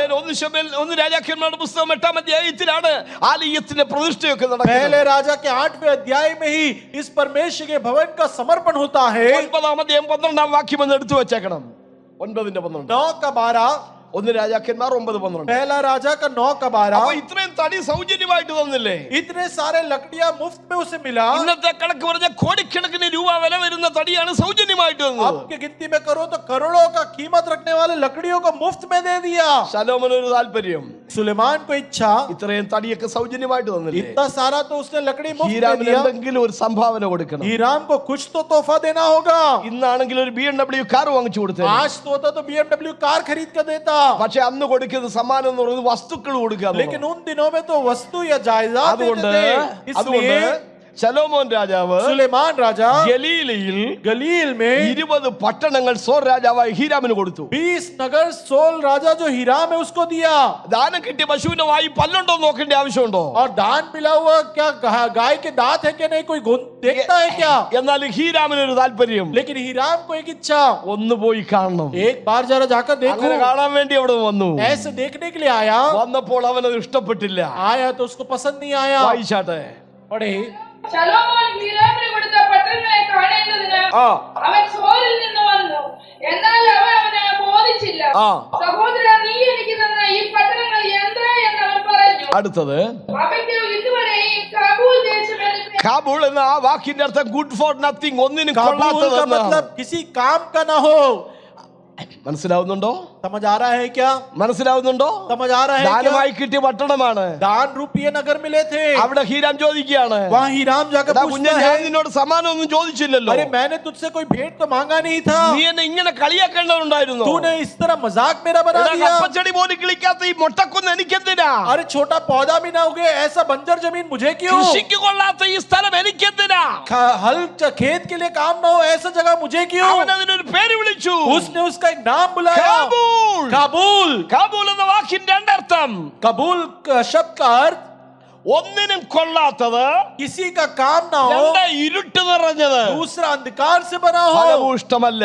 ഒന്ന് രാജാക്കന്മാരുടെ പുസ്തകം 8-ാം അധ്യായത്തിലാണ് ആലയത്തിന്റെ പ്രതിഷ്ഠയൊക്കെ നടക്കുന്നത്. पहले राजा के 8वें अध्याय में ही इस परमेश्वर के भवन का समर्पण होता है. 9-ാം അധ്യായം 12-ാം വാക്യം എന്ന് എടുത്തു വെച്ചേക്കണം. 9:12 9 का 12. ഒന്ന് രാജാക്കന്മാർ 9:12. पहला राजा का 9 का 12. അപ്പൊ ഇത്രയും തടി സൗജന്യമായിട്ട് തന്നില്ലേ? इतने सारे लकड़ियां मुफ्त में उसे मिला. ഇന്നത്തെ കണക്ക് പറഞ്ഞ കോടിക്കണക്കിന് രൂപ വില വരുന്ന തടിയാണ് സൗജന്യമായിട്ട് തന്നത്. आपकी गिनती में करो तो करोड़ों का कीमत रखने वाले लकड़ियों को मुफ्त में दे दिया. ശലോമോന് ഒരു താല്പര്യം, सुलेमान को इच्छा, ഇത്രയും തടിയൊക്കെ സൗജന്യമായിട്ട് തന്നില്ലേ, इतना सारा तो उसने लकड़ी मुफ्त में ഹീരാമിന് दिया. എന്തെങ്കിലും ഒരു സംഭാവന കൊടുക്കണം. हीराम को कुछ तो तोहफा देना होगा. ഇന്നാണെങ്കിൽ ഒരു BMW കാർ വാങ്ങിച്ചു കൊടുത്തേ. आज तो होता तो BMW कार खरीद कर देता. പക്ഷെ അന്ന് കൊടുക്കുന്നത് സമ്മാനം എന്ന് പറയുന്നത് വസ്തുക്കൾ കൊടുക്കുക. लेकिन उन दिनों में तो वस्तु या जायदाद അതുകൊണ്ട് देते थे. इसलिए ശലോമോൻ രാജാവ് सुलेमान राजा ഗലീലയിൽ गलील में 20 പട്ടണങ്ങൾ സോർ രാജാവായ ഹീരാമിന് കൊടുത്തു. 20 नगर सोल राजा जो हीराम है उसको दिया. ദാനം കിട്ടിയ പശുവിന്റെ വായി പല്ലുണ്ടോ നോക്കേണ്ട ആവശ്യമുണ്ടോ? और दान मिला हुआ क्या गाय के दांत है क्या नहीं कोई देखता है क्या? എന്നാൽ ഹീരാമിന് ഒരു താല്പര്യം, लेकिन हीराम को एक इच्छा, ഒന്ന് പോയി കാണണം. एक बार जरा जाकर देखो. അങ്ങനെ കാണാൻ വേണ്ടി അവിടെ വന്നു. ऐसे देखने के लिए आया. വന്നപ്പോൾ അവനത് ഇഷ്ടപ്പെട്ടില്ല. आया तो उसको पसंद नहीं आया. വായിച്ചാട്ടെ. पढ़े. ശലോമോൻ ഹീരാമിന് കൊടുത്ത പട്ടണങ്ങളെ കാണേണ്ടതിന് അവൻ സോരിൽ നിന്ന് വന്നു. എന്നാൽ അവൻ അവനെ ബോധിച്ചില്ല. സഹോദര, നീ എനിക്ക് തന്ന ഈ പട്ടണങ്ങൾ എന്ത് എന്ന് അവൻ പറഞ്ഞു. അടുത്തത് അവയ്ക്ക് ഇതുവരെ കാബൂൾ ദേശം എന്ന് കാബൂൾ എന്ന ആ വാക്കിന്റെ അർത്ഥം ഗുഡ് ഫോർ നത്തിങ്, ഒന്നിനും काबुल का കൊള്ളാത്തതെന്ന്. मतलब किसी काम का ना हो. മനസ്സിലാവുന്നുണ്ടോ? समझ आ रहा है क्या? മനസ്സിലാവുന്നുണ്ടോ? समझ आ रहा है क्या? ദാനമായി കിട്ടിയ പട്ടണമാണ്. दान रूपीय नगर मिले थे. അവിടെ ഹീരാം ചോദിക്കുകയാണ്, वहाँ हीराम जाकर എടാ पूछता കുഞ്ഞെ, ഞാൻ है, നിന്നോട് സമ്മാനം ഒന്നും ചോദിച്ചില്ലല്ലോ, अरे मैंने तुझसे कोई भेंट तो मांगा नहीं था, നീ എന്നെ ഇങ്ങനെ കളിയാക്കേണ്ടതുണ്ടായിരുന്നു. तूने इस तरह मजाक मेरा बना എടാ, दिया. കപ്പച്ചെടി പോലും കിളിക്കാത്ത ഈ മൊട്ടക്കൊന്ന് എനിക്കെന്തിനാ? अरे छोटा पौधा भी ना उगे ऐसा बंजर जमीन मुझे क्यों? കൃഷിക്ക് കൊള്ളാത്ത ഈ സ്ഥലം എനിക്കെന്തിനാ? हल खेत के लिए काम ना हो ऐसा जगह मुझे क्यों? അവൻ അതിനൊരു പേര് വിളിച്ചു, उसने उसका एक नाम बुलाया, കാബൂൾ. काबुल. കാബൂൾ എന്ന വാക്കിന്റെ രണ്ടർത്ഥം, कबूल का शब्द का अर्थ ഒന്നിനും കൊള്ളാത്തത്, किसी का काम ना हो, രണ്ട് ഇരുട്ട് നിറഞ്ഞത്, दूसरा अंधकार से बना हो. ഫലവും ഇഷ്ടമല്ല.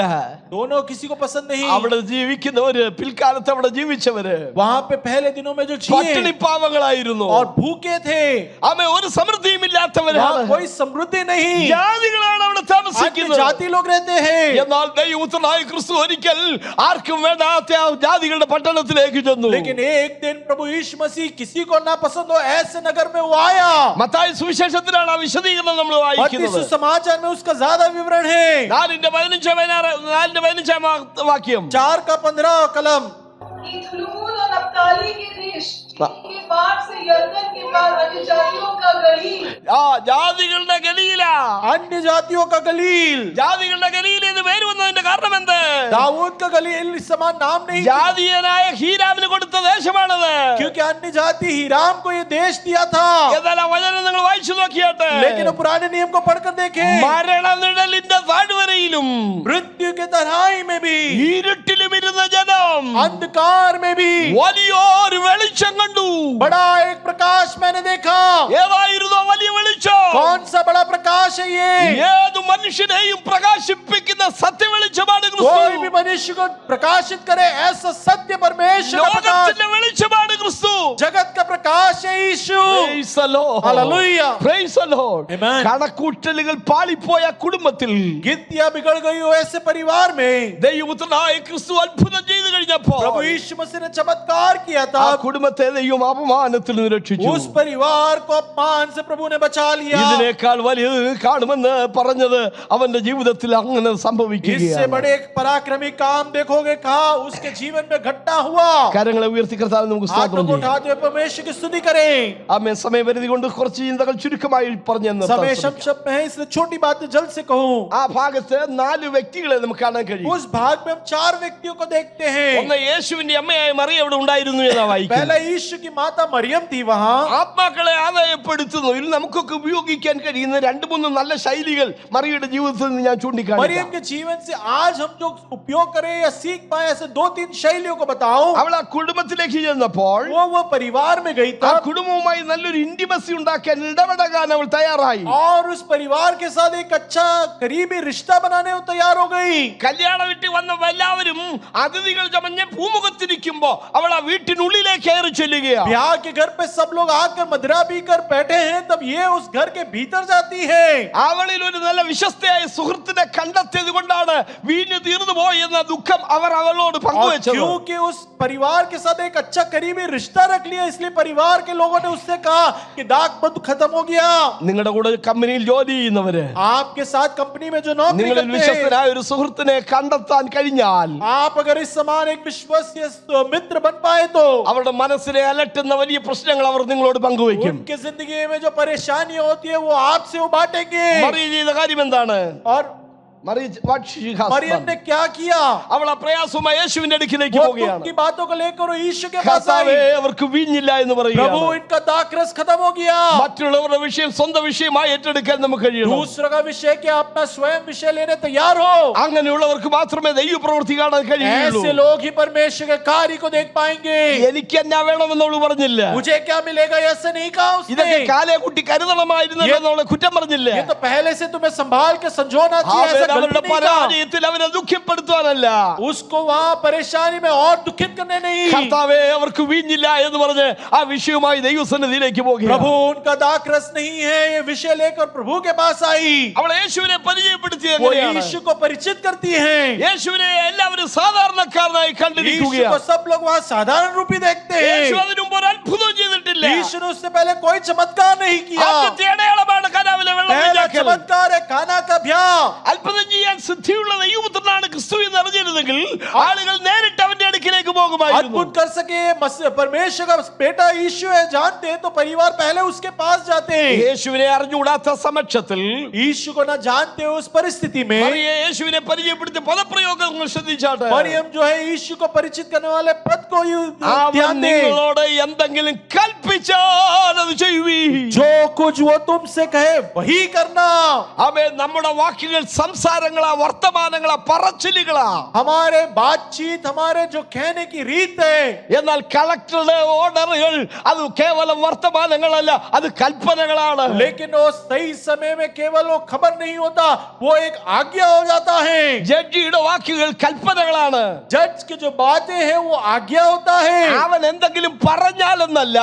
दोनों किसी को पसंद नहीं. അവിടെ ജീവിക്കുന്നവര്, പിൽക്കാലത്ത് അവിടെ ജീവിച്ചവര് वहाँ पे पहले दिनों में जो പട്ടിണി जिए പാവങ്ങളായിരുന്നു. और भूखे थे, അവൻ ഒരു സമൃദ്ധിയും ഇല്ലാത്തവരാണ്. वहाँ कोई समृद्धि नहीं, ജാതികളാണ് അവിടെ अन्य താമസിക്കുന്നത്. जाति लोग रहते हैं. എന്നാൽ ദൈവപുത്രനായ ക്രിസ്തു ഒരിക്കൽ ആർക്കും വേണ്ടാത്ത ആ ജാതികളുടെ പട്ടണത്തിലേക്ക് ചെന്നു. लेकिन एक दिन प्रभु यीशु मसीह किसी को ना पसंद हो ऐसे नगर में वो आया. മത്തായി സുവിശേഷത്തിലാണ് ആ വിശദീകരണം നമ്മൾ मत्ती വായിക്കുന്നത്. सुसमाचार में उसका ज्यादा विवरण है. 4:15 വാക്യം. 4:15 कलम. कि जबूलून और नप्ताली के देश के पार से यरदन के पार अन्य जातियों का गलील, ആ ജാതികളുടെ ഗലീല, अन्य जातियों का गलील. ജാതികളുടെ ഗലീല എന്ന് പേര് വന്നതിന്റെ കാരണം എന്ത്? दाऊद का गलील इस समान नाम नहीं, ജാതീയനായ ഹീരാമിന് കൊടുത്ത ദേശമാണത്. क्योंकि अन्य जाति हीराम को ये देश दिया था. എന്നാൽ ആ വചനം നിങ്ങൾ വായിച്ചു നോക്കിയാട്ടെ, लेकिन वो पुराने नियम को पढ़कर देखें, മരണനിഴലിന്റെ താഴ്വരയിലും मृत्यु के तन्हाई में भी, ഇരുട്ടിലും ഇരുന്ന ജനം अंधकार में भी വലിയൊരു വെളിച്ചം കണ്ടു. बड़ा एक प्रकाश मैंने देखा. ഏതായിരുന്നു ആ വലിയ വെളിച്ചം? कौन सा बड़ा प्रकाश है ये? ഏത് മനുഷ്യനെയും പ്രകാശിപ്പിക്കുന്ന സത്യവെളിച്ചമാണ് कोई भी ക്രിസ്തു. मनुष्य को प्रकाशित करे ऐसा सत्य परमेश्वर का प्रकाश, ലോകത്തിന്റെ വെളിച്ചമാണ് ക്രിസ്തു. जगत का प्रकाश है यीशु. Praise the Lord. Hallelujah. Praise the Lord. Amen. കണക്കൂട്ടലുകൾ പാളിപ്പോയ കുടുംബത്തിൽ गिद्दियां बिगड़ गई हो ऐसे परिवार में ദൈവപുത്രനായ ക്രിസ്തു അത്ഭുതം ചെയ്തു കഴിഞ്ഞപ്പോൾ प्रभु यीशु मसीह ने चमत्कार किया ആ था. കുടുംബത്തെ ദൈവം അപമാനത്തിൽ നിന്ന് രക്ഷിച്ചു. उस परिवार को अपमान से प्रभु ने बचा लिया. ഇതിനേക്കാൾ വലിയത് കാണുമെന്ന് പറഞ്ഞത് അവന്റെ ജീവിതത്തിൽ അങ്ങനെ इससे സംഭവിക്കുകയാണ്. बड़े एक पराक्रमी काम देखोगे कहा उसके जीवन में घटना हुआ. കരങ്ങളെ ഉയർത്തി കർത്താവ് നമുക്ക് हाथों സ്തോത്രം को ചെയ്യാം. उठाते हुए परमेश्वर की स्तुति करें. ആമേൻ. സമയപരിധി കൊണ്ട് കുറച്ച് ചിന്തകൾ ചുരുക്കമായി പറഞ്ഞു समय संक्षिप्त में है इसलिए छोटी बातें जल्द से कहूं. ആ ഭാഗത്ത് 4 വ്യക്തികളെ നമുക്ക് കാണാൻ കഴിയും. उस भाग में हम 4 व्यक्तियों को देखते हैं. ഒന്ന് യേശുവിന്റെ അമ്മയായ മറിയ അവിടെ ഉണ്ടായിരുന്നു എന്നാ വായിക്കുന്നത്. पहला यीशु की माता मरियम थी वहां. ആത്മാക്കളെ ആദായപ്പെടുത്തുന്നു. ഇതിൽ നമുക്കൊക്കെ ഉപയോഗിക്കാൻ കഴിയുന്ന 2-3 നല്ല ശൈലികൾ മറിയയുടെ ജീവിതത്തിൽ നിന്ന് ഞാൻ मरियम ചൂണ്ടിക്കാണിക്കാം. के जीवन से आज हम जो उपयोग करें या सीख पाए ऐसे 2-3 शैलियों को बताऊं. അവൾ ആ കുടുംബത്തിലേക്ക് ചെന്നപ്പോൾ वो परिवार में गई ആ तब കുടുംബവുമായി നല്ലൊരു ഇന്റിമസി ഉണ്ടാക്കാൻ ഇടപെടാൻ അവൾ തയ്യാറായി. और उस परिवार के साथ एक अच्छा करीबी रिश्ता बनाने वो तैयार हो गई. കല്യാണ വീട്ടിൽ വന്ന എല്ലാവരും അതിഥികൾ ചമഞ്ഞ് പൂമുഖത്തിരിക്കുമ്പോ അവൾ ആ വീട്ടിനുള്ളിലേക്ക് കയറി ചെല്ലുകയാണ്. ब्याह के घर पे सब लोग आकर मदिरा पीकर बैठे हैं तब ये उस घर के भीतर जाती है. അവളിൽ ഒരു നല്ല വിശ്വസ്തയായ സുഹൃത്തിനെ കണ്ടെത്തിയത് കൊണ്ടാണ് വീഞ്ഞു തീർന്നു പോയെന്ന ദുഃഖം അവർ അവളോട് और പങ്കുവെച്ചത്. क्योंकि उस परिवार के साथ एक अच्छा करीबी रिश्ता रख लिया इसलिए परिवार के लोगों ने उससे कहा कि दाग बंद खत्म हो गया. നിങ്ങളുടെ കൂടെ കമ്പനിയിൽ ജോലി ചെയ്യുന്നവര്, आपके साथ कंपनी में जो नौकरी നിങ്ങളിൽ करते हैं, വിശ്വസ്തനായ ഒരു സുഹൃത്തിനെ കണ്ടെത്താൻ കഴിഞ്ഞാൽ आप अगर इस समान एक विश्वसनीय मित्र बन पाए तो അവരുടെ മനസ്സിനെ അലട്ടുന്ന വലിയ പ്രശ്നങ്ങൾ അവർ നിങ്ങളോട് പങ്കുവയ്ക്കും. उनके जिंदगी में जो परेशानियां होती है वो आपसे वो बांटेंगे. മറിയ ചെയ്ത കാര്യം എന്താണ്? और what she has Maryam done. ने क्या किया? അവൾ ആ പ്രയാസവുമായി യേശുവിന്റെ അടുക്കിലേക്ക് वो दुख പോവുകയാണ്. की बातों को लेकर वो यीशु के पास കർത്താവേ, आई. അവർക്ക് വീഞ്ഞില്ല എന്ന് प्रभु പറയുകയാണ്. इनका दाखरस खत्म हो गया. മറ്റുള്ളവരുടെ വിഷയം സ്വന്തം വിഷയമായി ഏറ്റെടുക്കാൻ നമുക്ക് കഴിയണം. दूसरा का विषय क्या अपना स्वयं विषय लेने तैयार हो. അങ്ങനെയുള്ളവർക്ക് മാത്രമേ ദൈവപ്രവൃത്തി കാണാൻ കഴിയുള്ളൂ. ऐसे लोग ही परमेश्वर के कार्य को देख पाएंगे. എനിക്ക് എന്നാ വേണമെന്നവള് പറഞ്ഞില്ല. मुझे क्या मिलेगा ऐसे नहीं कहा ഇതൊക്കെ उसने. കാലേ കുട്ടി കരുതണമായിരുന്നല്ലോ എന്നവളെ കുറ്റം പറഞ്ഞില്ല. ये तो पहले से तुम्हें संभाल के संजोना चाहिए ऐसा അവരുടെ गलती नहीं कहा. പരാജയത്തിൽ അവരെ ദുഃഖപ്പെടുത്താനല്ല. उसको वहां परेशानी में और दुखित करने नहीं. കർത്താവേ, അവർക്ക് വീഞ്ഞില്ല എന്ന് പറഞ്ഞ് ആ വിഷയവുമായി ദൈവസന്നിധിയിലേക്ക് പോകുകയാണ്. प्रभु उनका दाखरस नहीं है ये विषय लेकर प्रभु के पास आई. അവൾ യേശുവിനെ പരിചയപ്പെടുത്തിയത് वो എങ്ങനെയാണ്? यीशु को परिचित करती हैं. യേശുവിനെ എല്ലാവരും സാധാരണക്കാരനായി यीशु को കണ്ടിരിക്കുകയാണ്. सब लोग वहां साधारण रूपी देखते യേശു हैं. അതിനു മുമ്പ് ഒരു അത്ഭുതം ചെയ്തിട്ടില്ല. यीशु ने उससे पहले कोई चमत्कार नहीं किया. ആദ്യത്തെ അടയാളമാണ് കനാവിലെ വെള്ളം पहला വീഞ്ഞാക്കൽ. चमत्कार है काना का ब्याह. അത്ഭുതം ചെയ്യാൻ സിദ്ധിയുള്ള ദൈവപുത്രനാണ് ക്രിസ്തു എന്ന് അറിഞ്ഞിരുന്നെങ്കിൽ ആളുകൾ നേരിട്ട് അവന്റെ അടുക്കിലേക്ക് പോകുമായിരുന്നു. अद्भुत कर सके, परमेश्वर का बेटा यीशु है जानते हैं तो परिवार पहले उसके पास जाते हैं. യേശുവിനെ അറിഞ്ഞുകൂടാത്ത സമക്ഷത്തിൽ यीशु को ना जानते हो उस परिस्थिति में മറിയ യേശുവിനെ പരിചയപ്പെടുത്തിയ പദപ്രയോഗങ്ങൾ ശ്രദ്ധിച്ചാട്ടെ. मरियम जो है यीशु को परिचित करने वाले पद को അവൻ ध्यान दे. നിങ്ങളോട് എന്തെങ്കിലും കൽപ്പിച്ചാൽ അത് ചെയ്യുവീൻ. जो कुछ वो तुमसे कहे वही करना. അവൻ നമ്മുടെ വാക്കുകൾ സംസാരങ്ങളാ വർത്തമാനങ്ങളാ പറച്ചിലുകളാ. हमारे बातचीत हमारे जो कहने की रीत है. എന്നാൽ കളക്ടറുടെ ഓർഡറുകൾ അത് കേവലം വർത്തമാനങ്ങളല്ല, അത് കൽപ്പനകളാണ്. लेकिन वो सही समय में केवल वो खबर नहीं होता, वो एक आज्ञा हो जाता है. ജഡ്ജിയുടെ വാക്കുകൾ കൽപ്പനകളാണ്. जज की जो बातें हैं वो आज्ञा होता है. അവൻ എന്തെങ്കിലും പറഞ്ഞാലെന്നല്ല,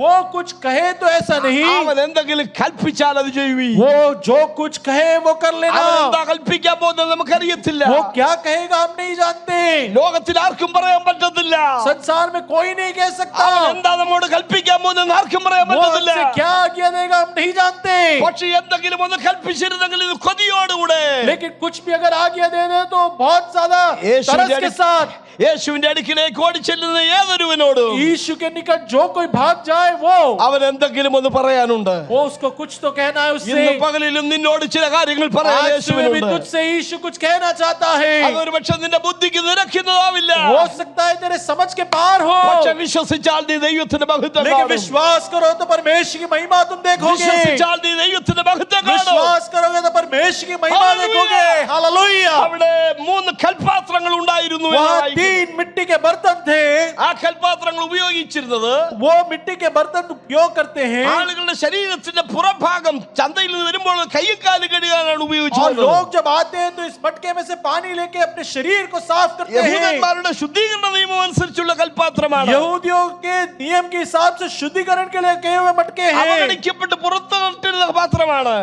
वो कुछ कहे तो ऐसा नहीं, അവൻ എന്തെങ്കിലും കൽപ്പിച്ചാൽ അത് ചെയ്യുവീ. वो जो कुछ कहे वो कर लेना. അവൻ എന്താ കൽപ്പിക്കാൻ പോകുന്നത് നമുക്കറിയത്തില്ല. वो क्या कहेगा हम नहीं जानते. ലോകത്തിൽ ആർക്കും പറയാൻ പറ്റത്തില്ല. संसार में कोई नहीं कह सकता. അവൻ എന്താ നമ്മോട് കൽപ്പിക്കാൻ പോകുന്നത് ആർക്കും പറയാൻ वो പറ്റത്തില്ല. हमसे क्या आज्ञा देगा हम नहीं जानते. പക്ഷെ എന്തെങ്കിലും ഒന്ന് കൽപ്പിച്ചിരുന്നെങ്കിൽ ഇത് കൊതിയോടുകൂടെ लेकिन कुछ भी अगर आज्ञा दे दे तो बहुत ज्यादा तरस के साथ യേശുവിന്റെ അടുക്കിലേക്ക് ഓടിച്ചെല്ലുന്ന ഏതൊരുവനോടും यीशु के निकट जो कोई भाग जाए वो അവൻ എന്തെങ്കിലും ഒന്ന് പറയാനുണ്ട്. उसको कुछ तो कहना है उससे. ഇന്ന് പകലിലും നിന്നോട് ചില കാര്യങ്ങൾ പറയാൻ आज सुबह भी യേശുവിനുണ്ട്. तुझसे यीशु कुछ कहना चाहता है. അതൊരു പക്ഷെ നിന്റെ ബുദ്ധിക്ക് നിരക്കുന്നതാവില്ല. हो सकता है तेरे समझ के पार हो, പക്ഷെ വിശ്വസിച്ചാൽ നീ ദൈവത്തിന്റെ മഹത്വം लेकिन കാണും. विश्वास करो तो परमेश्वर की महिमा तुम देखोगे. വിശ്വസിച്ചാൽ നീ ദൈവത്തിന്റെ മഹത്വം കാണും. विश्वास करोगे तो परमेश्वर की महिमा हालेलुया. देखोगे. हालेलुया. അവിടെ 3 കൽപാത്രങ്ങൾ ഉണ്ടായിരുന്നു. वहाँ 3 मिट्टी के बर्तन थे. ആ കൽപാത്രങ്ങൾ ഉപയോഗിച്ചിരുന്നത് वो मिट्टी के बर्तन उपयोग करते हैं ആളുകളുടെ ശരീരത്തിന്റെ പുറഭാഗം ചന്തയിൽ നിന്ന് വരുമ്പോൾ കൈയും കാലും കഴുകാനാണ് और ഉപയോഗിച്ചത്. लोग जब आते हैं तो इस मटके में से पानी लेके अपने शरीर को साफ करते हैं. യഹൂദന്മാരുടെ ശുദ്ധീകരണ നിയമം അനുസരിച്ചുള്ള കൽപാത്രമാണ്. यहूदियों के नियम के हिसाब से शुद्धिकरण के लिए कहे हुए मटके हैं. അവഗണിക്കപ്പെട്ട് പുറത്തിരുന്ന പാത്രമാണ്.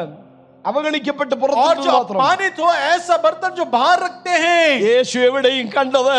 അവഗണിക്കപ്പെട്ട് और പുറത്തിരുന്ന जो പാത്രം. अपमानित हो ऐसा बर्तन जो बाहर रखते हैं. യേശു എവിടെയും കണ്ടത്,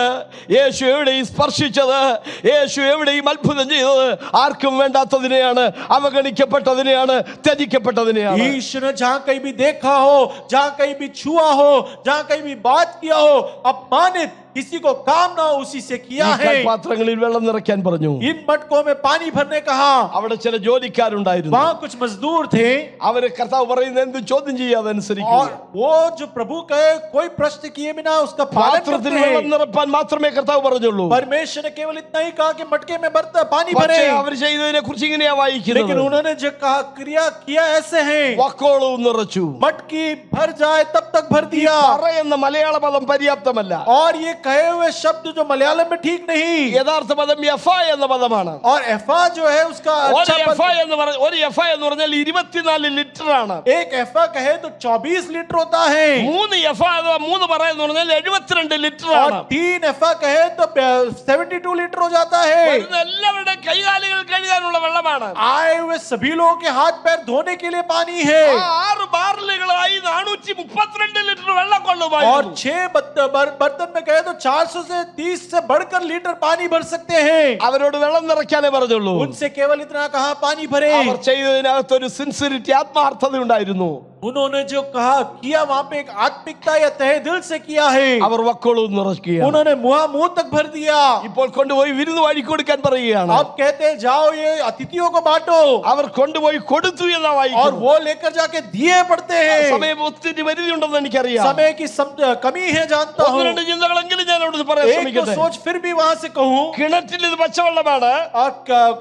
യേശു എവിടെയും സ്പർശിച്ചത്, യേശു എവിടെയും അത്ഭുതം ചെയ്തത് ആർക്കും വേണ്ടാത്തതിനെയാണ്, അവഗണിക്കപ്പെട്ടതിനെയാണ്, ത്യജിക്കപ്പെട്ടതിനെയാണ്. ईश्वर ने जहां कहीं भी देखा हो, जहां कहीं भी छुआ हो, जहां कहीं भी बात किया हो, अपमानित किसी को काम ना हो उसी से किया है. പാത്രങ്ങളിൽ വെള്ളം നിറയ്ക്കാൻ പറഞ്ഞു. इन मटकों में पानी भरने कहा. അവിടെ ചില ജോലിക്കാരുണ്ടായിരുന്നു. वहां कुछ मजदूर थे അവര് കർത്താവ് പറയുന്നത് എന്ത് ചോദ്യം ചെയ്യാതെ അനുസരിക്കും. और वो जो प्रभु कहे कोई प्रश्न किए बिना उसका पालन करते പാത്രത്തിൽ വെള്ളം हैं. നിറപ്പാൻ മാത്രമേ കർത്താവ് പറഞ്ഞുള്ളൂ. परमेश्वर ने केवल इतना ही कहा कि मटके में बर्तन पानी भरे. പക്ഷേ അവർ ചെയ്തതിനെ കുറിച്ച് ഇങ്ങനെയാ लेकिन വായിക്കുന്നത്. उन्होंने जो कहा क्रिया किया ऐसे है. വക്കോളവും നിറച്ചു. मटकी भर जाए तब तक भर दिया. പറയുന്ന മലയാള പദം പര്യാപ്തമല്ല. और ये कहे हुए शब्द जो मलयालम में ठीक नहीं. യഥാർത്ഥ പദം എഫ എന്ന പദമാണ്. और एफा जो है उसका अच्छा ഒരു पद. എഫ എന്ന് പറഞ്ഞാൽ 24 ലിറ്റർ ആണ്. एक एफा कहे तो 24 लीटर होता है. 3 എഫ അഥവാ 3 പറയുന്ന പറഞ്ഞാൽ 72 ലിറ്റർ और ആണ്. 3 एफा कहे तो 72 लीटर हो जाता है. വരുന്ന എല്ലാവരുടെ കൈകാലുകൾ കഴുകാനുള്ള വെള്ളമാണ്. आए हुए सभी लोगों के हाथ पैर धोने के लिए पानी है. 6 ബാരലുകളായി 432 ലിറ്റർ വെള്ളം और കൊള്ളുമായിരുന്നു. 6 बर्तन में कहे तो 430 से बढ़कर लीटर पानी भर सकते हैं. അവരോട് വെള്ളം നിറയ്ക്കാനേ പറഞ്ഞുള്ളൂ. उनसे केवल इतना कहा पानी भरे. അവർ ചെയ്തതിനകത്ത് ഒരു സിൻസിരിറ്റി, ആത്മാർത്ഥത ഉണ്ടായിരുന്നു. उन्होंने जो कहा किया वहां पे एक आत्मिकता या तहे दिल से किया है. അവർ വക്കോളവും നിറയ്ക്കുക. उन्होंने मुंह तक भर दिया. ഇപ്പോൾ കൊണ്ടുപോയി വിരുന്ന് വഴി കൊടുക്കാൻ പറയുകയാണ്. अब कहते हैं जाओ ये अतिथियों को बांटो. അവർ കൊണ്ടുപോയി കൊടുത്തു എന്ന और വായിക്കുന്നു. वो लेकर जाके दिए पड़ते हैं. സമയം ഒത്തിരി പരിധിയുണ്ടെന്ന് എനിക്കറിയാം. समय की कमी है जानता हूँ. 1-2 ചിന്തകളെങ്കിലും ഞാൻ അവിടെ പറയാൻ एक तो ശ്രമിക്കട്ടെ. सोच फिर भी वहां से कहूँ. കിണറ്റിൽ ഇത് പച്ചവെള്ളമാണ്. और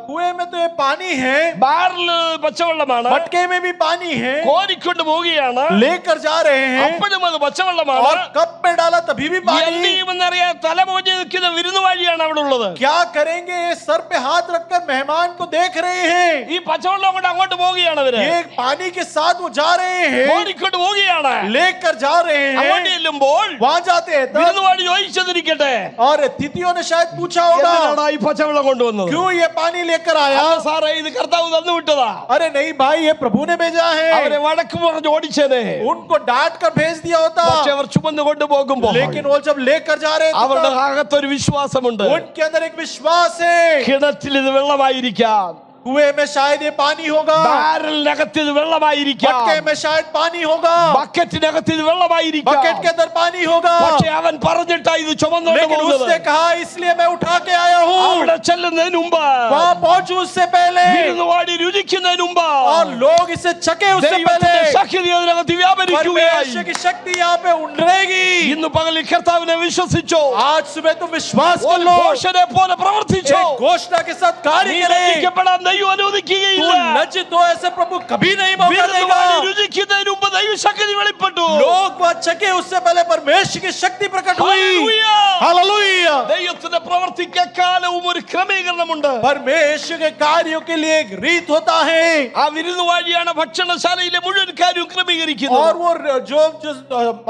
कुएं में तो ये पानी है. ബാറിൽ പച്ചവെള്ളമാണ്. मटके में भी पानी है. കോരിക്കൊണ്ട് പോവുകയാണ്. लेकर जा रहे हैं. അപ്പോഴും അത് പച്ചവെള്ളമാണ്. और कप में डाला तभी भी എന്ത് पानी. ചെയ്യുമെന്നറിയാൻ തലമോഞ്ഞ് നിൽക്കുന്ന വിരുന്ന് വഴിയാണ് അവിടെ ഉള്ളത്. क्या करेंगे ये सर पे हाथ रखकर मेहमान को देख रहे हैं. ഈ പച്ചവെള്ളം കൊണ്ട് അങ്ങോട്ട് പോവുകയാണ് അവര്. ये पानी के साथ वो जा रहे हैं. കോരിക്കൊണ്ട് പോവുകയാണ്. लेकर जा रहे അങ്ങോട്ട് हैं. ചെല്ലുമ്പോൾ वहां जाते हैं വിരുന്ന് तब. വഴി ചോദിച്ചതിരിക്കട്ടെ, और तिथियों ने शायद पूछा होगा എന്തിനാടാ ഈ പച്ചവെള്ളം കൊണ്ടുവന്നത്? क्यों ये पानी लेकर आया. അല്ല സാറേ, ഇത് കർത്താവ് തന്നു വിട്ടതാ. अरे नहीं भाई ये प्रभु ने भेजा അവരെ है. വടക്ക് പറഞ്ഞ് ഓടിച്ചേനെ. उनको डांट कर भेज दिया होता. പക്ഷെ അവർ ചുമന്ന് കൊണ്ടുപോകുമ്പോൾ लेकिन वो जब लेकर जा रहे थे അവരുടെ तब അകത്തൊരു വിശ്വാസമുണ്ട്. उनके अंदर एक विश्वास है. കിണറ്റിൽ ഇത് വെള്ളമായിരിക്കാം, कुएं में शायद ये पानी होगा, ബാരലിനകത്ത് ഇത് വെള്ളമായിരിക്കാം, मटके में शायद पानी होगा, ബക്കറ്റിനകത്ത് ഇത് വെള്ളമായിരിക്കാം. बकेट के अंदर पानी होगा, പക്ഷെ അവൻ പറഞ്ഞിട്ടാ ഇത് ചുമന്നുകൊണ്ട് लेकिन പോകുന്നത്. उसने कहा इसलिए मैं उठा के आया हूँ। അവിടെ ചെല്ലുന്നതിന് മുമ്പ്, वहां पहुंचू उससे पहले, വിരുന്നുവാടി രുചിക്കുന്നതിന് മുമ്പ് और लोग इसे चखे उससे पहले, ദൈവത്തിന്റെ ശക്തി അതിനകത്ത് വ്യാപരിക്കുകയായി. परमेश्वर की शक्ति यहाँ पे उड़ेगी। ഇന്ന് പകലിൽ കർത്താവിനെ വിശ്വസിച്ചോ, आज सुबह तुम विश्वास कर ഒരു लो, ഘോഷനെ പോലെ പ്രവർത്തിച്ചോ, एक घोषणा के साथ कार्य നീ करे। ലജ്ജിക്കപ്പെടാൻ ദൈവം तू അനുവദിക്കുകയില്ല. लज्जित हो ऐसे प्रभु कभी नहीं मौका വിരുന്നുവാടി देगा। രുചിക്കുന്നതിന് മുമ്പ് ദൈവശക്തി വെളിപ്പെട്ടു. लोग वह चखे उससे पहले परमेश्वर की शक्ति प्रकट हुई। ഹല്ലേലൂയ. हालेलुया। ദൈവത്തിന്റെ പ്രവർത്തിക്ക് കാലവും ഒരു ക്രമീകരണമുണ്ട്. परमेश्वर के कार्यों के लिए एक रीत होता है, ആ വിരുന്നുവാഴിയാണ് ഭക്ഷണശാലയിലെ മുഴുവൻ കാര്യവും ക്രമീകരിക്കുന്നത്. और वो जो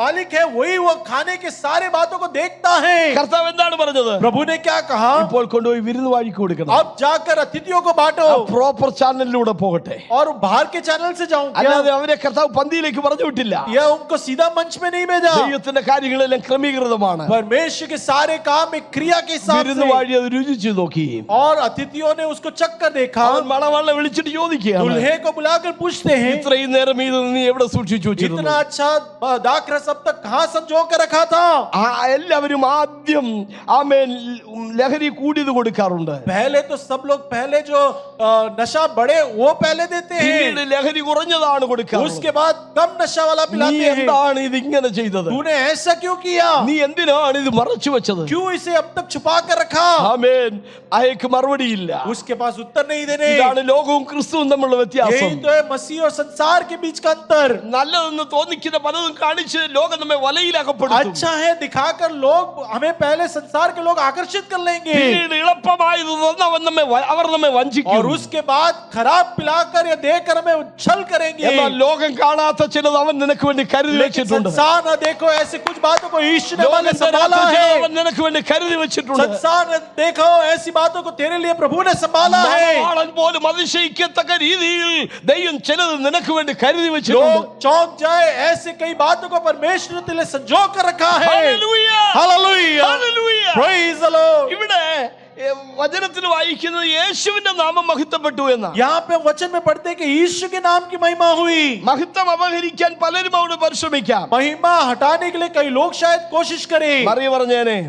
मालिक है वही वो खाने के सारे बातों को देखता है। കർത്താവ് എന്താണ് പറഞ്ഞത്? प्रभु ने क्या कहा? ഇപ്പോൾ കൊണ്ടുപോയി വിരുന്നുവാഴിക്ക് കൊടുക്കണം. अब जाकर अतिथियों को बांटो, പ്രോപ്പർ ചാനലിലൂടെ പോകട്ടെ. और बाहर के चैनल से जाऊं क्या? അല്ലാതെ അവരെ കർത്താവ് പന്തിയിലേക്ക് പറഞ്ഞു വിട്ടില്ല. यह उनको सीधा मंच में नहीं भेजा। ദൈവത്തിന്റെ കാര്യങ്ങളെല്ലാം ക്രമീകൃതമാണ്. परमेश्वर के सारे काम एक क्रिया के हिसाब से, വിരുന്നുവാഴി അത് രുചിച്ചു നോക്കി. और अतिथियों ने उसको चख कर देखा। അവൻ മണവാളനെ വിളിച്ചിട്ട് ചോദിക്കുകയാണ്, दूल्हे को बुलाकर पूछते हैं, ഇത്രയും നേരം ഇത് നീ എവിടെ സൂക്ഷിച്ചു വെച്ചിരുന്നു? इतना अच्छा दाखरस अब तक कहाँ संजो कर रखा था? എല്ലാവരും ആദ്യം ആമേൻ ലഹരി കൂടിയത് കൊടുക്കാറുണ്ട്. पहले तो सब लोग पहले जो नशा बढ़े वो पहले देते പിന്നീട് हैं, ലഹരി കുറഞ്ഞതാണ് കൊടുക്കാറ്. उसके बाद कम नशा वाला നീ पिलाते हैं। എന്താണ് ഇത് ഇങ്ങനെ ചെയ്തത്? तूने ऐसा क्यों किया? നീ എന്തിനാണ് ഇത് മറച്ചു വെച്ചത്? क्यों इसे अब तक छुपा कर रखा? ആമേൻ അയക്ക് മറുപടിയില്ല. उसके पास उत्तर नहीं देने। ഇതാണ് ലോകവും ക്രിസ്തുവും തമ്മിലുള്ള വ്യത്യാസം. यही तो है मसीह और संसार के बीच का अंतर। നല്ലതെന്ന് തോന്നിക്കുന്ന പലതും കാണിച്ച് ലോകം നമ്മെ വലയിലാക്കപ്പെടുത്തും. अच्छा है दिखाकर लोग हमें पहले संसार के लोग आकर्षित कर लेंगे, പിന്നീട് എളുപ്പമായത് തന്ന് അവർ നമ്മെ വഞ്ചിക്കും. और उसके बाद खराब पिलाकर या देकर हमें छल करेंगे। എന്നാൽ ലോകം കാണാത്ത ചിലത് അവൻ നിനക്ക് വേണ്ടി കരുതി लेकिन വെച്ചിട്ടുണ്ട്. संसार न देखो ऐसे कुछ बातों को ईश्वर ने ലോകം संभाला തരാത്ത है। ചിലത് അവൻ നിനക്ക് വേണ്ടി കരുതി വെച്ചിട്ടുണ്ട്. संसार ने देखो ऐसी बातों को तेरे लिए प्रभु ने संभाला है। മണവാളൻ പോലും അതിശയിക്കത്തക്ക രീതിയിൽ ദൈവം ചിലത് നിനക്ക് വേണ്ടി കരുതി വെച്ചിട്ടുണ്ട്. लोग चौंक जाए ऐसे कई बातों को परमेश्वर ने तेरे लिए संजो कर रखा है। Hallelujah. Hallelujah, hallelujah. Praise the Lord. ഇവിടെ വചനത്തിൽ വായിക്കുന്നത് യേശുവിന്റെ നാമം മഹത്വപ്പെട്ടു എന്നാണ്. यहाँ पे वचन में पढ़ते हैं कि यीशु के नाम की महिमा हुई। മഹത്വം അപഹരിക്കാൻ പലരും അവിടെ പരിശ്രമിക്കാം. महिमा हटाने के लिए कई लोग शायद कोशिश करें। മറിയ പറഞ്ഞേനെ,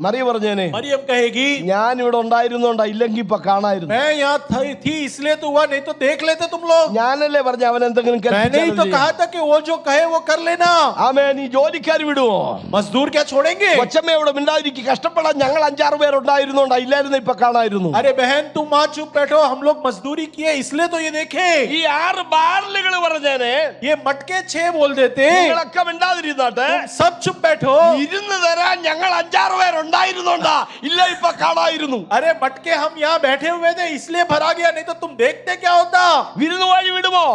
मरियम कहेगी, ഞാൻ ഇവിടെ ഉണ്ടായിരുന്നോണ്ടാ, ഇല്ലെങ്കിൽ ഇപ്പൊ കാണായിരുന്നു. मैं यहाँ थी इसलिए तो हुआ, नहीं तो देख लेते तुम लोग। ഞാനല്ലേ പറഞ്ഞ അവൻ എന്തെങ്കിലും मैंने ही तो कहा था कि वो जो कहे वो कर लेना। ആമേ. നീ ജോലിക്കാർ വിടുവോ? मजदूर क्या छोड़ेंगे? കൊച്ചമ്മയോട് മിണ്ടാതിരിക്കും. കഷ്ടപ്പെടാൻ ഞങ്ങൾ 5-6 പേരുണ്ടായിരുന്നോണ്ടാ, ഇല്ലായിരുന്നു ഇപ്പൊ കാണായിരുന്നു. अरे बहन तुम वहां चुप बैठो, हम लोग मजदूरी किए इसलिए तो ये देखे। ഈ 6 ബാരലുകൾ പറഞ്ഞേനെ, ये मटके 6 बोल देते, നിങ്ങളൊക്കെ മിണ്ടാതിരുന്നാട്ടെ, तुम सब चुप बैठो। ഇരുന്ന് തരാൻ ഞങ്ങൾ 5-6 പേരുണ്ടായിരുന്നോണ്ടാ, ഇല്ല ഇപ്പൊ കാണായിരുന്നു. अरे मटके हम यहाँ बैठे हुए थे इसलिए भरा गया, नहीं तो तुम देखते क्या होता। വിരുന്നുവാഴി വിടുമോ?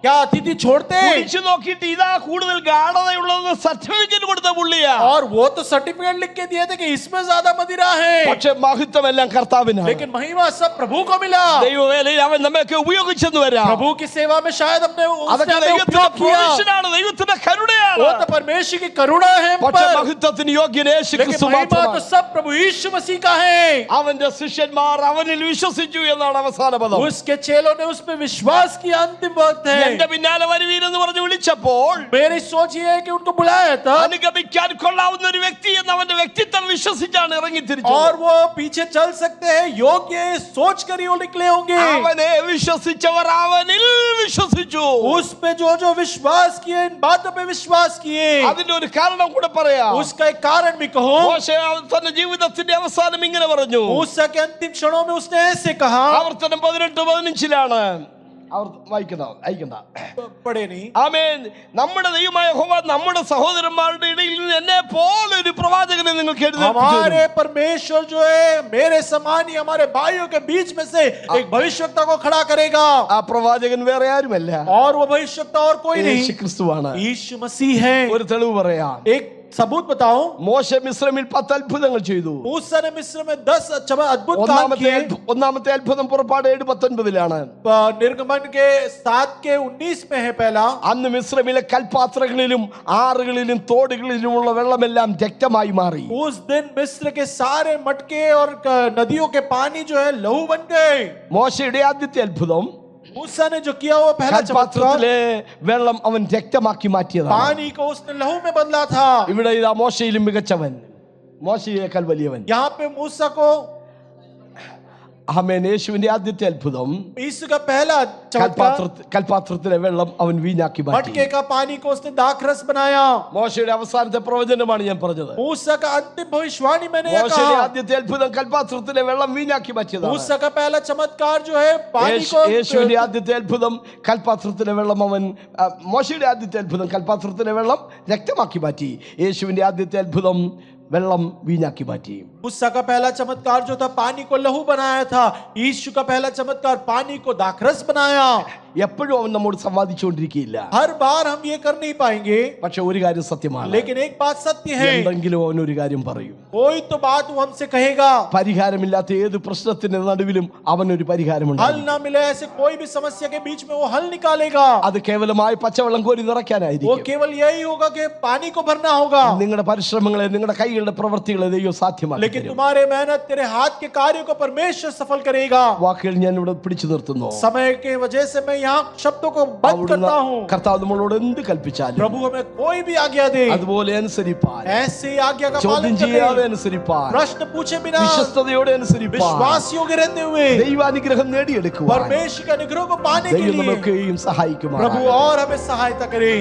क्या अतिथि छोड़ते? കുടിച്ചു നോക്കിയിട്ട് ഇതാ കൂടുതൽ ഗാഢതയുള്ളതെന്ന് സർട്ടിഫിക്കറ്റ് കൊടുത്ത പുള്ളിയാ. और वो तो सर्टिफिकेट लिख के दिए थे कि इसमें ज्यादा मदिरा है, പക്ഷെ മഹത്വം എല്ലാം കർത്താവിനാണ്. लेकिन महिमा सब प्रभु को मिला। ദൈവവേലയിൽ അവൻ നമ്മയൊക്കെ ഉപയോഗിച്ചെന്ന് വരാം. प्रभु की सेवा में शायद हमने അതൊക്കെ उसने ദൈവത്തിന്റെ उपयोग किया। പ്രൊവിഷനാണ്, ദൈവത്തിന്റെ കരുണയാണ്. वो तो परमेश्वर की करुणा है हम പക്ഷെ पर, മഹത്വത്തിന് യോഗ്യൻ യേശു लेकिन ക്രിസ്തു महिमा तो മാത്രമാണ്. सब प्रभु यीशु मसीह का है। അവന്റെ ശിഷ്യന്മാർ അവനിൽ വിശ്വസിച്ചു എന്നാണ് അവസാന പദം. उसके चेलों ने उस पे विश्वास किया, अंतिम वक्त है। എന്റെ പിന്നാലെ വരുവീരെന്ന് പറഞ്ഞ് വിളിച്ചപ്പോൾ मेरी सोच ये है कि उनको बुलाया था, അനുഗമിക്കാൻ കൊള്ളാവുന്ന ഒരു വ്യക്തി എന്ന് അവന്റെ വ്യക്തിത്വം വിശ്വസിച്ചാണ് ഇറങ്ങി തിരിച്ചു. और वो पीछे चल सकते हैं, योग्य है, सोच कर ही वो निकले होंगे। അവനെ വിശ്വസിച്ചവർ അവനിൽ വിശ്വസിച്ചു. उस पे जो जो विश्वास किए, इन बातों पे विश्वास किए। അതിന്റെ ഒരു കാരണം കൂടെ പറയാം. उसका एक कारण भी कहो। മോശെ തന്റെ ജീവിതത്തിന്റെ അവസാനം ഇങ്ങനെ പറഞ്ഞു. मूसा के अंतिम क्षणों में उसने ऐसे कहा, ആവർത്തനം 18:15 അയക്കണ്ട. पढ़े नहीं। ആമേൻ. നമ്മുടെ ദൈവമായ യഹോവ നമ്മുടെ സഹോദരന്മാരുടെ ഇടയിൽ നിന്ന് എന്നെ പോലെ ഒരു പ്രവാചകനെ നിങ്ങൾക്ക് हमारे परमेश्वर जो है मेरे समान ही हमारे भाइयों के बीच में से एक भविष्यवक्ता को खड़ा करेगा। ആ പ്രവാചകൻ വേറെ ആരുമല്ല, और वो भविष्यवक्ता और कोई യേശു नहीं, ക്രിസ്തുവാണ്. यीशु मसीह है। ഒരു തെളിവ് പറയാം. एक सबूत बताओ। മോശ മിസ്രൈമിൽ 10 അത്ഭുതങ്ങൾ ചെയ്തു. मूसा ने मिस्र में 10 अद्भुत काम किए। ഒന്നാമത്തെ അത്ഭുതം പുറപ്പാട് 7:19 निर्गमन के 7 के 19 में है पहला। അന്ന് മിസ്രൈമിലെ കൽപാത്രങ്ങളിലും ആറുകളിലും തോടുകളിലുമുള്ള വെള്ളമെല്ലാം രക്തമായി മാറി. उस दिन मिस्र के सारे मटके और नदियों के पानी जो है लहू बन गए। മോശയുടെ ആദ്യത്തെ അത്ഭുതം मूसा ने जो किया वो पहला चमत्कार, കൽപാത്രത്തിലെ വെള്ളം അവൻ രക്തമാക്കി മാറ്റിയതാണ്. पानी को उसने लहू में बदला था। ഇവിടെ ഇതാ മോശയിലും മികച്ചവൻ, മോശയേക്കാൾ വലിയവൻ. यहाँ पे मूसा को, ആമേൻ. യേശുവിന്റെ ആദ്യത്തെ അത്ഭുതം यीशु का पहला चमत्कार, കൽപാത്രത്തിലെ വെള്ളം അവൻ വീഞ്ഞാക്കി മാറ്റി. मटके का पानी को उसने दाखरस बनाया। മോശയുടെ അവസാനത്തെ പ്രവചനമാണ് ഞാൻ പറഞ്ഞത്. मूसा का अंतिम भविष्यवाणी मैंने ये മോശയുടെ कहा। ആദ്യത്തെ അത്ഭുതം കൽപാത്രത്തിലെ വെള്ളം വീഞ്ഞാക്കി മാറ്റിയതാണ്. मूसा का पहला चमत्कार जो है पानी को, യേശുവിന്റെ ആദ്യത്തെ അത്ഭുതം കൽപാത്രത്തിലെ വെള്ളം അവൻ മോശയുടെ ആദ്യത്തെ അത്ഭുതം കൽപാത്രത്തിലെ വെള്ളം രക്തമാക്കി മാറ്റി. യേശുവിന്റെ ആദ്യത്തെ അത്ഭുതം വെള്ളം വീഞ്ഞാക്കി മാറ്റി. मूसा का पहला चमत्कार जो था पानी को लहू बनाया था। यीशु का पहला चमत्कार पानी को दाखरस बनाया। എപ്പോഴും അവൻ നമ്മോട് സംവാദിച്ചുകൊണ്ടിരിക്കുകയില്ല. हर बार हम ये कर नहीं पाएंगे, പക്ഷെ ഒരു കാര്യം സത്യമാണ്, लेकिन एक बात सत्य है, എന്തെങ്കിലും അവൻ ഒരു കാര്യം പറയും. कोई तो बात वो हमसे कहेगा। പരിഹാരമില്ലാത്ത ഏത് പ്രശ്നത്തിന്റെ നടുവിലും അവൻ ഒരു പരിഹാരമുണ്ട്. हल ना मिले ऐसे कोई भी समस्या के बीच में वो हल निकालेगा। അത് കേവലമായി പച്ചവെള്ളം കോരി वो നിറയ്ക്കാനായിരിക്കും. केवल यही होगा कि पानी को भरना होगा। നിങ്ങളുടെ പരിശ്രമങ്ങളെ, നിങ്ങളുടെ കൈകളുടെ പ്രവൃത്തികളെ ദൈവം സാധ്യമാക്കി लेकिन തരും. तुम्हारे मेहनत, तेरे हाथ के कार्यों को परमेश्वर सफल करेगा। വാക്കുകൾ ഞാൻ ഇവിടെ പിടിച്ചു നിർത്തുന്നു. समय के वजह से मैं यहाँ शब्दों को बंद करता हूँ। കർത്താവ് നമ്മളോട് എന്ത് കൽപ്പിച്ചാലും प्रभु हमें कोई भी आज्ञा दे, അതുപോലെ അനുസരിപ്പാൻ, ऐसे ही आज्ञा का ചോദ്യം पालन ചെയ്യാതെ करने, അനുസരിപ്പാൻ, प्रश्न पूछे बिना വിശ്വസ്തയോടെ അനുസരിപ്പാൻ, विश्वास योग्य रहते हुए ദൈവാനുഗ്രഹം നേടിയെടുക്കുവാൻ परमेश्वर के अनुग्रह को पाने के ദൈവം लिए നമുക്കെയും സഹായിക്കുമാറാകട്ടെ. प्रभु और हमें सहायता करे।